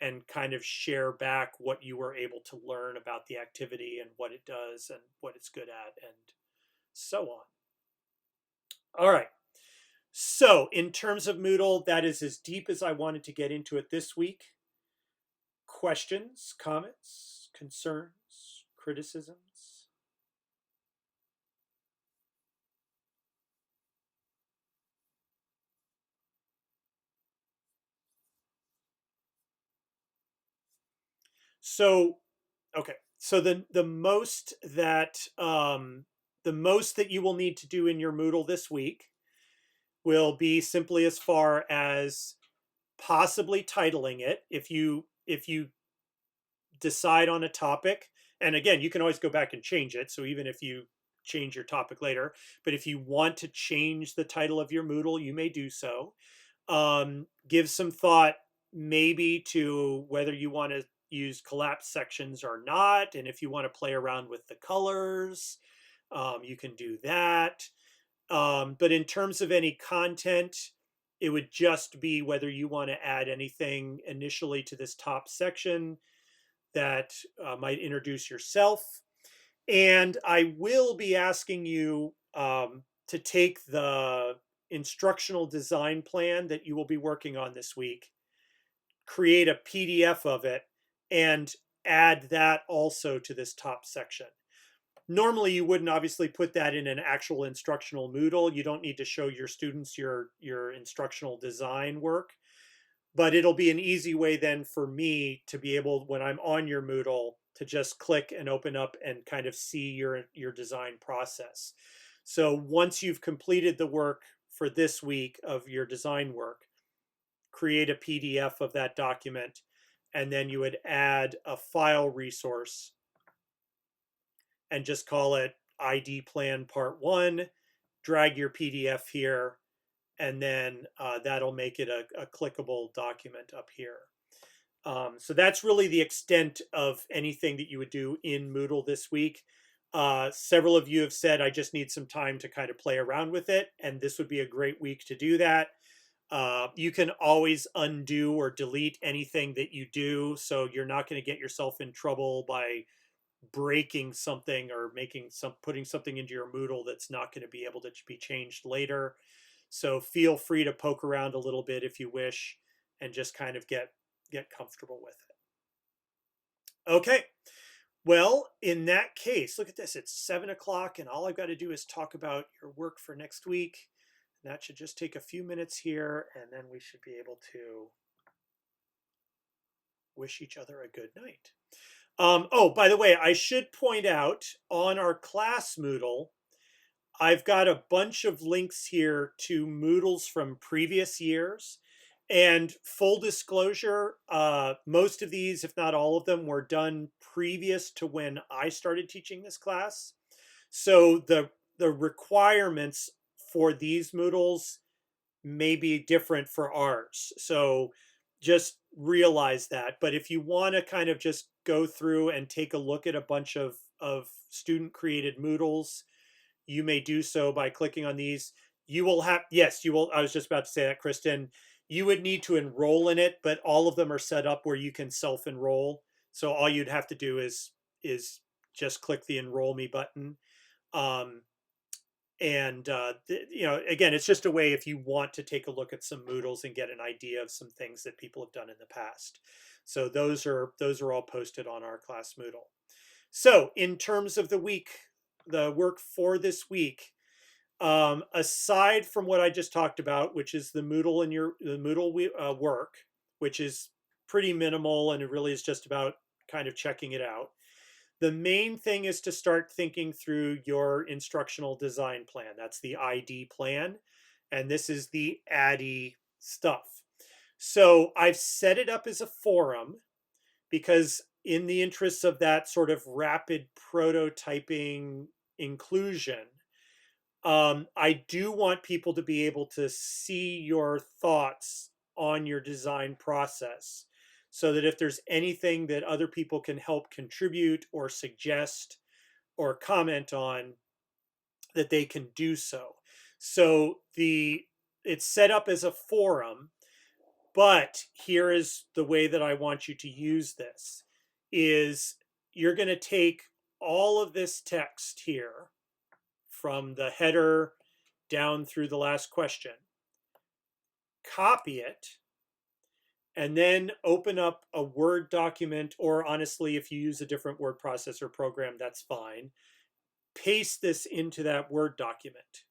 and kind of share back what you were able to learn about the activity and what it does and what it's good at and so on. All right. So in terms of Moodle, that is as deep as I wanted to get into it this week. Questions, comments, concerns, criticisms? So, okay. So the most that you will need to do in your Moodle this week will be simply as far as possibly titling it if you decide on a topic. And again, you can always go back and change it. So even if you change your topic later, but if you want to change the title of your Moodle, you may do so. Give some thought maybe to whether you want to use collapsed sections or not. And if you want to play around with the colors, you can do that. But in terms of any content, it would just be whether you want to add anything initially to this top section that might introduce yourself. And I will be asking you to take the instructional design plan that you will be working on this week, create a PDF of it, and add that also to this top section. Normally, you wouldn't obviously put that in an actual instructional Moodle. You don't need to show your students your instructional design work, but it'll be an easy way then for me to be able, when I'm on your Moodle, to just click and open up and kind of see your design process. So once you've completed the work for this week of your design work, create a PDF of that document, and then you would add a file resource and just call it ID Plan Part 1, drag your PDF here, and then that'll make it a clickable document up here. So that's really the extent of anything that you would do in Moodle this week. Several of you have said, I just need some time to kind of play around with it, and this would be a great week to do that. You can always undo or delete anything that you do, so you're not going to get yourself in trouble by breaking something or putting something into your Moodle that's not going to be able to be changed later. So feel free to poke around a little bit if you wish and just kind of get comfortable with it. Okay. Well, in that case, look at this. It's 7 o'clock, and all I've got to do is talk about your work for next week. And that should just take a few minutes here, and then we should be able to wish each other a good night. Oh, by the way, I should point out on our class Moodle, I've got a bunch of links here to Moodles from previous years. And full disclosure, most of these, if not all of them, were done previous to when I started teaching this class. So the requirements for these Moodles may be different for ours. So just realize that. But if you want to kind of just go through and take a look at a bunch of student created Moodles, you may do so by clicking on these. You will have, yes, you will. I was just about to say that, Kristen. You would need to enroll in it, but all of them are set up where you can self-enroll. So all you'd have to do is just click the enroll me button. And again, it's just a way if you want to take a look at some Moodles and get an idea of some things that people have done in the past. So those are all posted on our class Moodle. So in terms of the work for this week, aside from what I just talked about, which is the Moodle work, which is pretty minimal and it really is just about kind of checking it out. The main thing is to start thinking through your instructional design plan. That's the ID plan. And this is the ADDIE stuff. So I've set it up as a forum because in the interests of that sort of rapid prototyping inclusion, I do want people to be able to see your thoughts on your design process so that if there's anything that other people can help contribute or suggest or comment on, that they can do so. So it's set up as a forum, but here is the way that I want you to use this is you're going to take all of this text here from the header down through the last question, copy it, and then open up a Word document, or honestly, if you use a different word processor program, that's fine. Paste this into that Word document.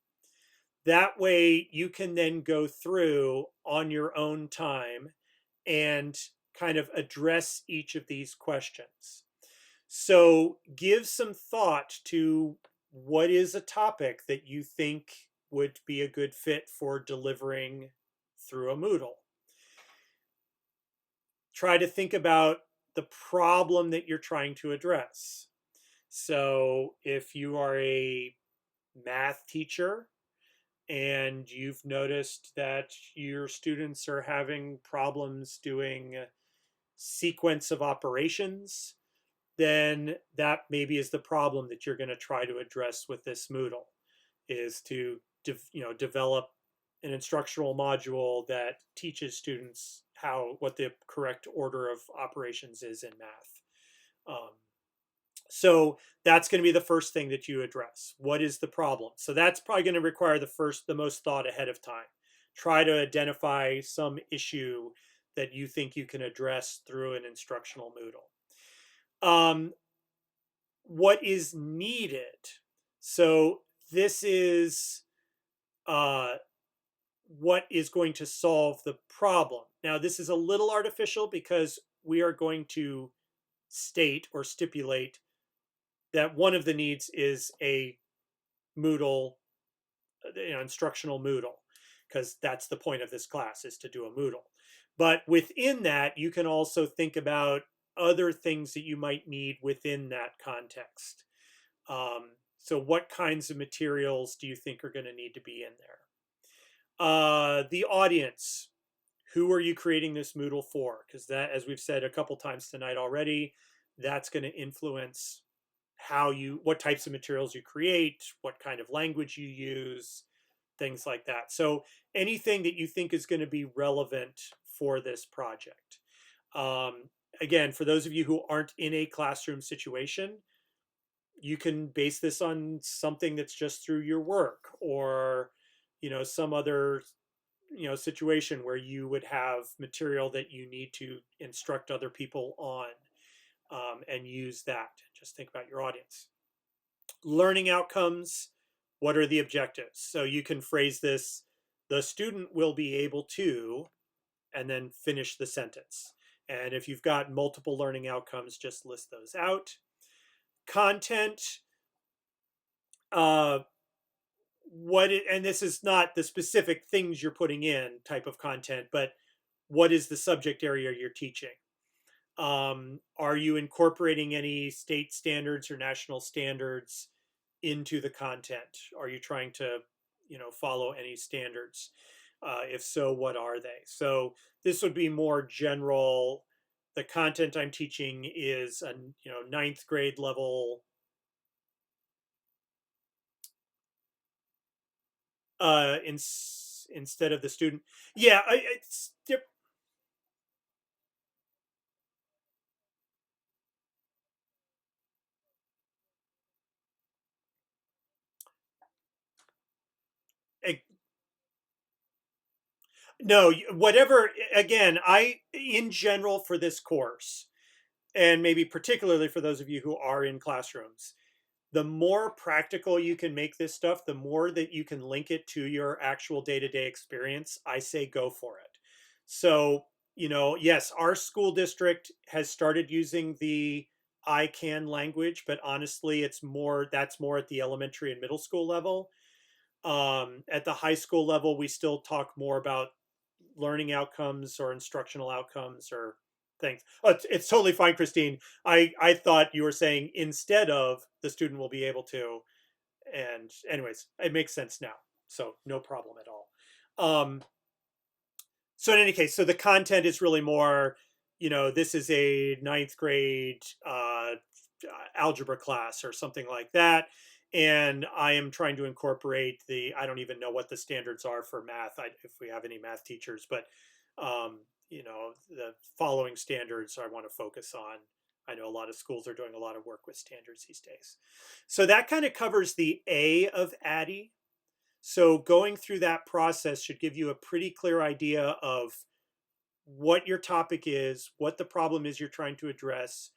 That way you can then go through on your own time and kind of address each of these questions. So give some thought to what is a topic that you think would be a good fit for delivering through a Moodle. Try to think about the problem that you're trying to address. So if you are a math teacher and you've noticed that your students are having problems doing a sequence of operations, then that maybe is the problem that you're going to try to address with this Moodle, is to develop an instructional module that teaches students what the correct order of operations is in math. So that's going to be the first thing that you address. What is the problem? So that's probably going to require the most thought ahead of time. Try to identify some issue that you think you can address through an instructional Moodle. What is needed? So this is what is going to solve the problem. Now, this is a little artificial because we are going to state or stipulate that one of the needs is a Moodle, instructional Moodle, because that's the point of this class, is to do a Moodle. But within that, you can also think about other things that you might need within that context. So what kinds of materials do you think are going to need to be in there? The audience. Who are you creating this Moodle for? Because that, as we've said a couple times tonight already, that's going to influence what types of materials you create, what kind of language you use, things like that. So anything that you think is going to be relevant for this project. Again, for those of you who aren't in a classroom situation, you can base this on something that's just through your work, or some other situation where you would have material that you need to instruct other people on, and use that. Just think about your audience. Learning outcomes. What are the objectives? So you can phrase this: the student will be able to, and then finish the sentence. And if you've got multiple learning outcomes, just list those out. Content. And this is not the specific things you're putting in type of content, but what is the subject area you're teaching? Are you incorporating any state standards or national standards into the content? Are you trying to, follow any standards? If so, what are they? So this would be more general. The content I'm teaching is a ninth grade level instead of the student. Yeah, it's no, whatever. Again, in general, for this course, and maybe particularly for those of you who are in classrooms, the more practical you can make this stuff, the more that you can link it to your actual day-to-day experience, I say go for it. So, yes, our school district has started using the I can language, but honestly, that's more at the elementary and middle school level. At the high school level, we still talk more about learning outcomes or instructional outcomes, or Thanks. Oh, it's totally fine, Christine. I thought you were saying instead of the student will be able to, and anyways, it makes sense now. So no problem at all. Um, so in any case, so the content is really more, this is a ninth grade algebra class or something like that. And I am trying to incorporate I don't even know what the standards are for math, if we have any math teachers, but, the following standards I want to focus on. I know a lot of schools are doing a lot of work with standards these days. So that kind of covers the A of ADDIE. So going through that process should give you a pretty clear idea of what your topic is, what the problem is you're trying to address,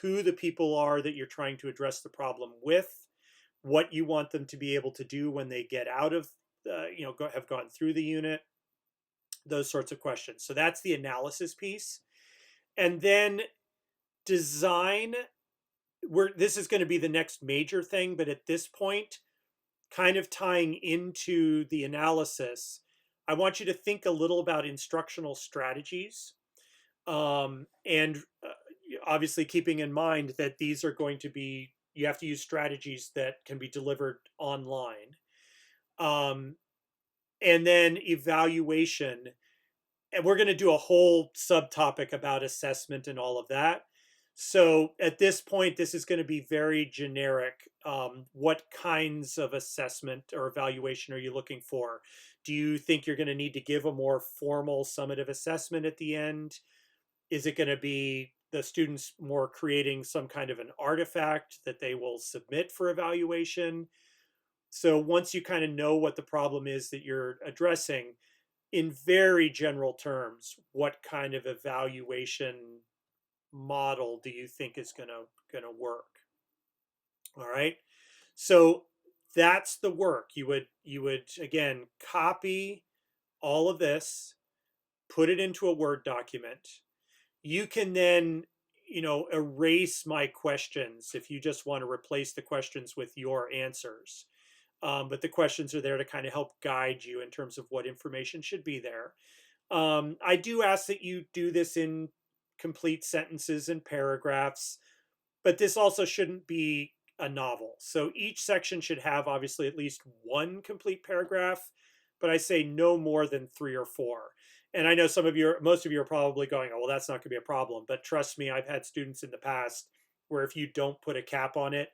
who the people are that you're trying to address the problem with, what you want them to be able to do when they get out of, have gone through the unit, those sorts of questions. So that's the analysis piece. And then design, this is going to be the next major thing, but at this point, kind of tying into the analysis, I want you to think a little about instructional strategies. And obviously keeping in mind that these are going to be, you have to use strategies that can be delivered online. And then evaluation. And we're going to do a whole subtopic about assessment and all of that. So at this point, this is going to be very generic. What kinds of assessment or evaluation are you looking for? Do you think you're going to need to give a more formal summative assessment at the end? Is it going to be the students more creating some kind of an artifact that they will submit for evaluation? So once you kind of know what the problem is that you're addressing, in very general terms, what kind of evaluation model do you think is gonna work? All right. So that's the work. You would again copy all of this, put it into a Word document. You can then, erase my questions if you just want to replace the questions with your answers. But the questions are there to kind of help guide you in terms of what information should be there. I do ask that you do this in complete sentences and paragraphs, but this also shouldn't be a novel. So each section should have obviously at least one complete paragraph, but I say no more than 3 or 4. And I know most of you are probably going, oh, well, that's not going to be a problem. But trust me, I've had students in the past where if you don't put a cap on it,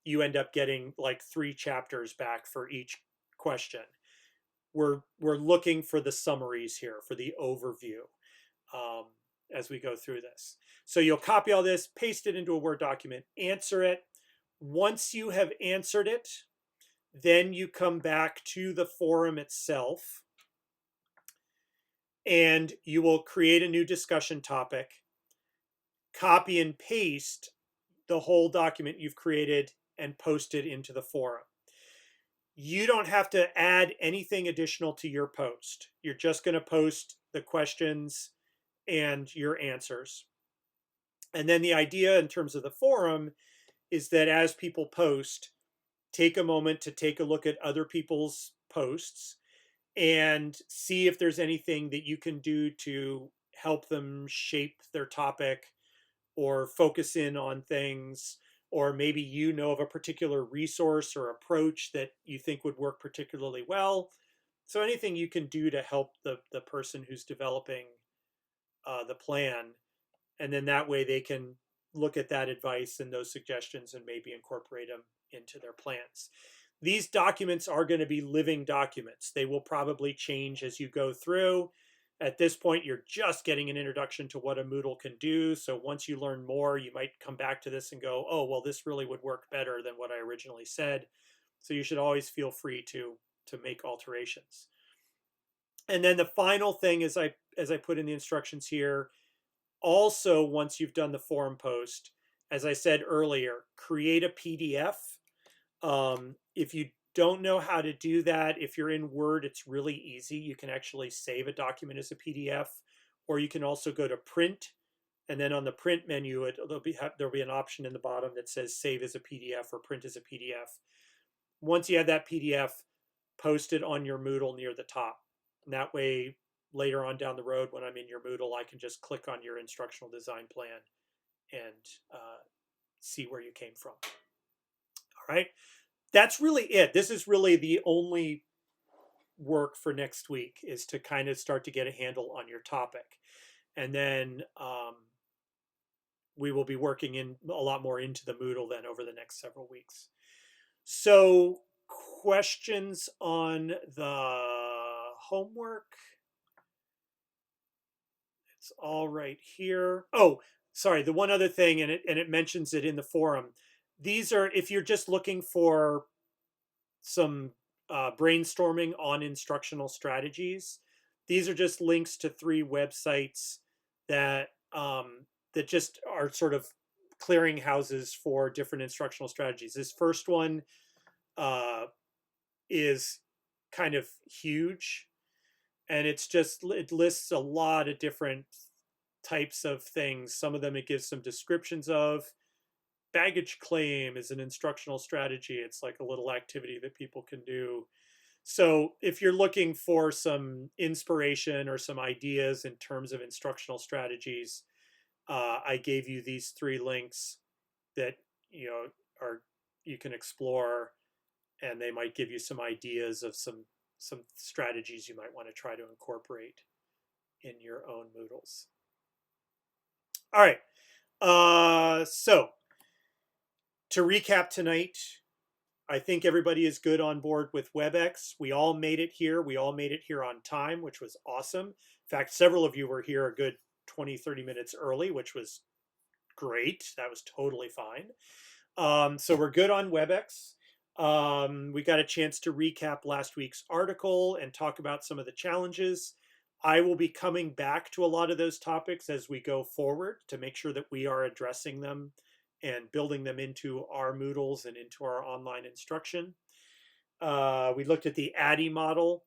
you end up getting like 3 chapters back for each question. We're looking for the summaries here, for the overview, as we go through this. So you'll copy all this, paste it into a Word document, answer it. Once you have answered it, then you come back to the forum itself and you will create a new discussion topic, copy and paste the whole document you've created and post it into the forum. You don't have to add anything additional to your post. You're just going to post the questions and your answers. And then the idea in terms of the forum is that as people post, take a moment to take a look at other people's posts and see if there's anything that you can do to help them shape their topic or focus in on things, or maybe you know of a particular resource or approach that you think would work particularly well. So anything you can do to help the person who's developing the plan, and then that way they can look at that advice and those suggestions and maybe incorporate them into their plans. These documents are going to be living documents. They will probably change as you go through. At this point, you're just getting an introduction to what a Moodle can do. So once you learn more, you might come back to this and go, oh, well, this really would work better than what I originally said. So you should always feel free to make alterations. And then the final thing is, as I put in the instructions here, also, once you've done the forum post, as I said earlier, create a PDF. If you don't know how to do that, if you're in Word, it's really easy. You can actually save a document as a PDF, or you can also go to print, and then on the print menu, there'll be an option in the bottom that says save as a PDF or print as a PDF. Once you have that PDF, post it on your Moodle near the top. And that way later on down the road when I'm in your Moodle, I can just click on your instructional design plan and see where you came from. All right. That's really it. This is really the only work for next week, is to kind of start to get a handle on your topic. And then we will be working in a lot more into the Moodle then over the next several weeks. So questions on the homework? It's all right here. Oh, sorry. The one other thing, and it mentions it in the forum. These are, if you're just looking for some brainstorming on instructional strategies, these are just links to 3 websites that that just are sort of clearinghouses for different instructional strategies. This first one is kind of huge, and it lists a lot of different types of things. Some of them it gives some descriptions of. Baggage claim is an instructional strategy. It's like a little activity that people can do. So if you're looking for some inspiration or some ideas in terms of instructional strategies, I gave you these 3 links that are you can explore, and they might give you some ideas of some strategies you might want to try to incorporate in your own Moodles. All right. So to recap tonight, I think everybody is good on board with WebEx. We all made it here. We all made it here on time, which was awesome. In fact, several of you were here a good 20, 30 minutes early, which was great. That was totally fine. So we're good on WebEx. We got a chance to recap last week's article and talk about some of the challenges. I will be coming back to a lot of those topics as we go forward to make sure that we are addressing them and building them into our Moodles and into our online instruction. We looked at the ADDIE model,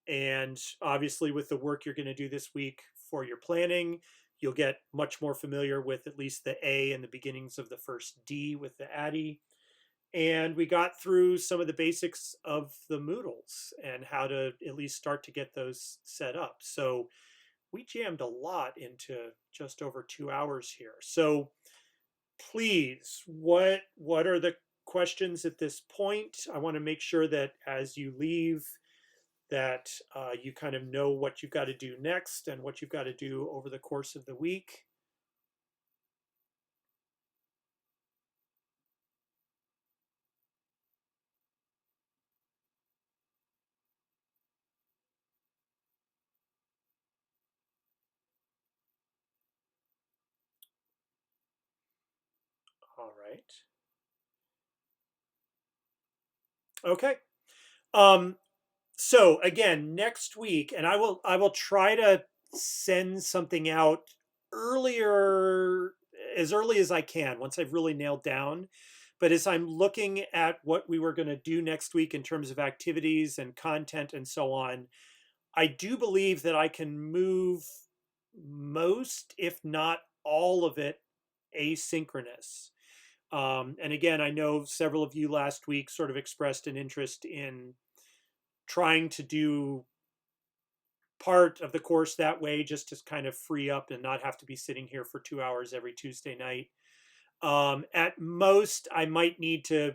and obviously with the work you're going to do this week for your planning, you'll get much more familiar with at least the A and the beginnings of the first D with the ADDIE. And we got through some of the basics of the Moodles and how to at least start to get those set up. So we jammed a lot into just over 2 hours here. So please, what are the questions at this point? I want to make sure that as you leave, that you kind of know what you've got to do next and what you've got to do over the course of the week. All right. Okay. So again, next week, and I will try to send something out earlier, as early as I can, once I've really nailed down. But as I'm looking at what we were going to do next week in terms of activities and content and so on, I do believe that I can move most, if not all of it, asynchronous. And again, I know several of you last week sort of expressed an interest in trying to do part of the course that way, just to kind of free up and not have to be sitting here for 2 hours every Tuesday night. At most, I might need to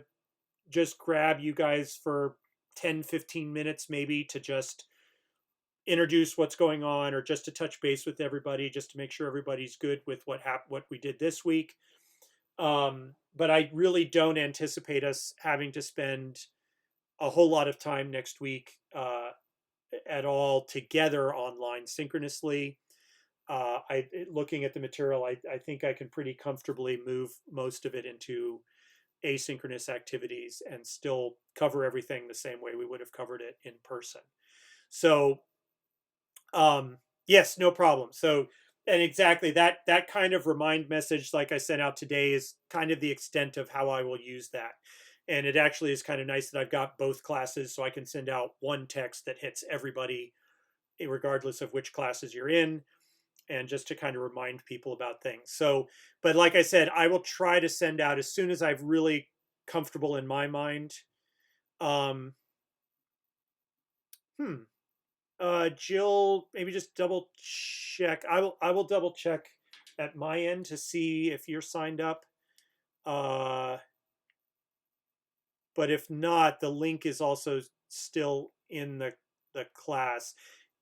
just grab you guys for 10, 15 minutes maybe to just introduce what's going on, or just to touch base with everybody, just to make sure everybody's good with what we did this week. But I really don't anticipate us having to spend a whole lot of time next week at all together online synchronously. Looking at the material, I think I can pretty comfortably move most of it into asynchronous activities and still cover everything the same way we would have covered it in person. So yes, no problem. So, and exactly that kind of remind message like I sent out today is kind of the extent of how I will use that. And it actually is kind of nice that I've got both classes, so I can send out one text that hits everybody regardless of which classes you're in, and just to kind of remind people about things. So, but like I said, I will try to send out as soon as I've really comfortable in my mind. Um, hmm. Jill, maybe just double check. I will double check at my end to see if you're signed up. Uh, but if not, the link is also still in the class.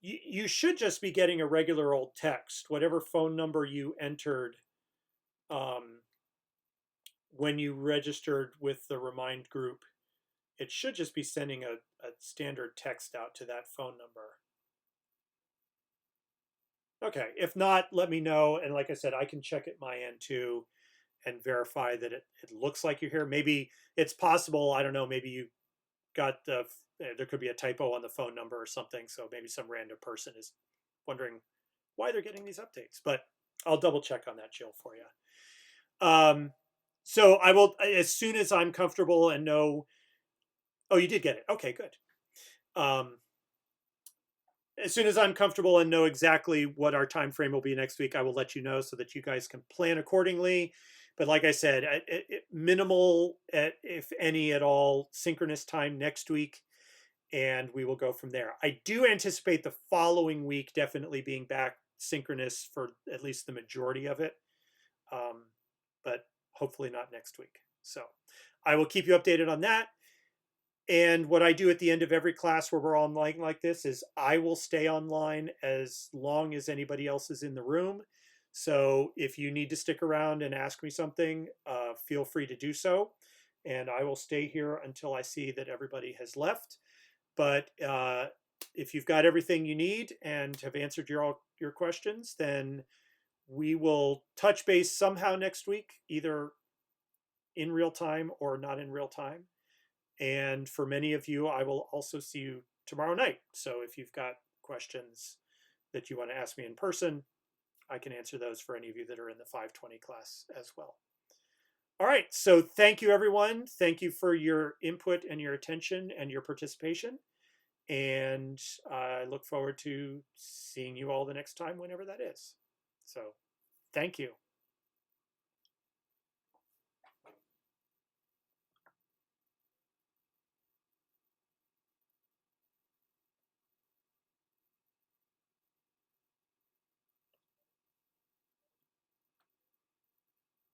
You should just be getting a regular old text, whatever phone number you entered um, when you registered with the Remind group. It should just be sending a standard text out to that phone number. Okay, if not, let me know. And like I said, I can check at my end too and verify that it looks like you're here. Maybe it's possible, I don't know, maybe you got there could be a typo on the phone number or something. So maybe some random person is wondering why they're getting these updates. But I'll double check on that, Jill, for you. So I will, as soon as I'm comfortable and know, oh, you did get it. Okay, good. Um, as soon as I'm comfortable and know exactly what our time frame will be next week, I will let you know so that you guys can plan accordingly. But like I said, minimal, if any at all, synchronous time next week, and we will go from there. I do anticipate the following week definitely being back synchronous for at least the majority of it, but hopefully not next week. So I will keep you updated on that. And what I do at the end of every class where we're online like this is I will stay online as long as anybody else is in the room. So if you need to stick around and ask me something, feel free to do so. And I will stay here until I see that everybody has left. But if you've got everything you need and have answered your questions, then we will touch base somehow next week, either in real time or not in real time. And for many of you, I will also see you tomorrow night. So if you've got questions that you want to ask me in person, I can answer those for any of you that are in the 520 class as well. All right. So thank you, everyone. Thank you for your input and your attention and your participation. And I look forward to seeing you all the next time, whenever that is. So thank you.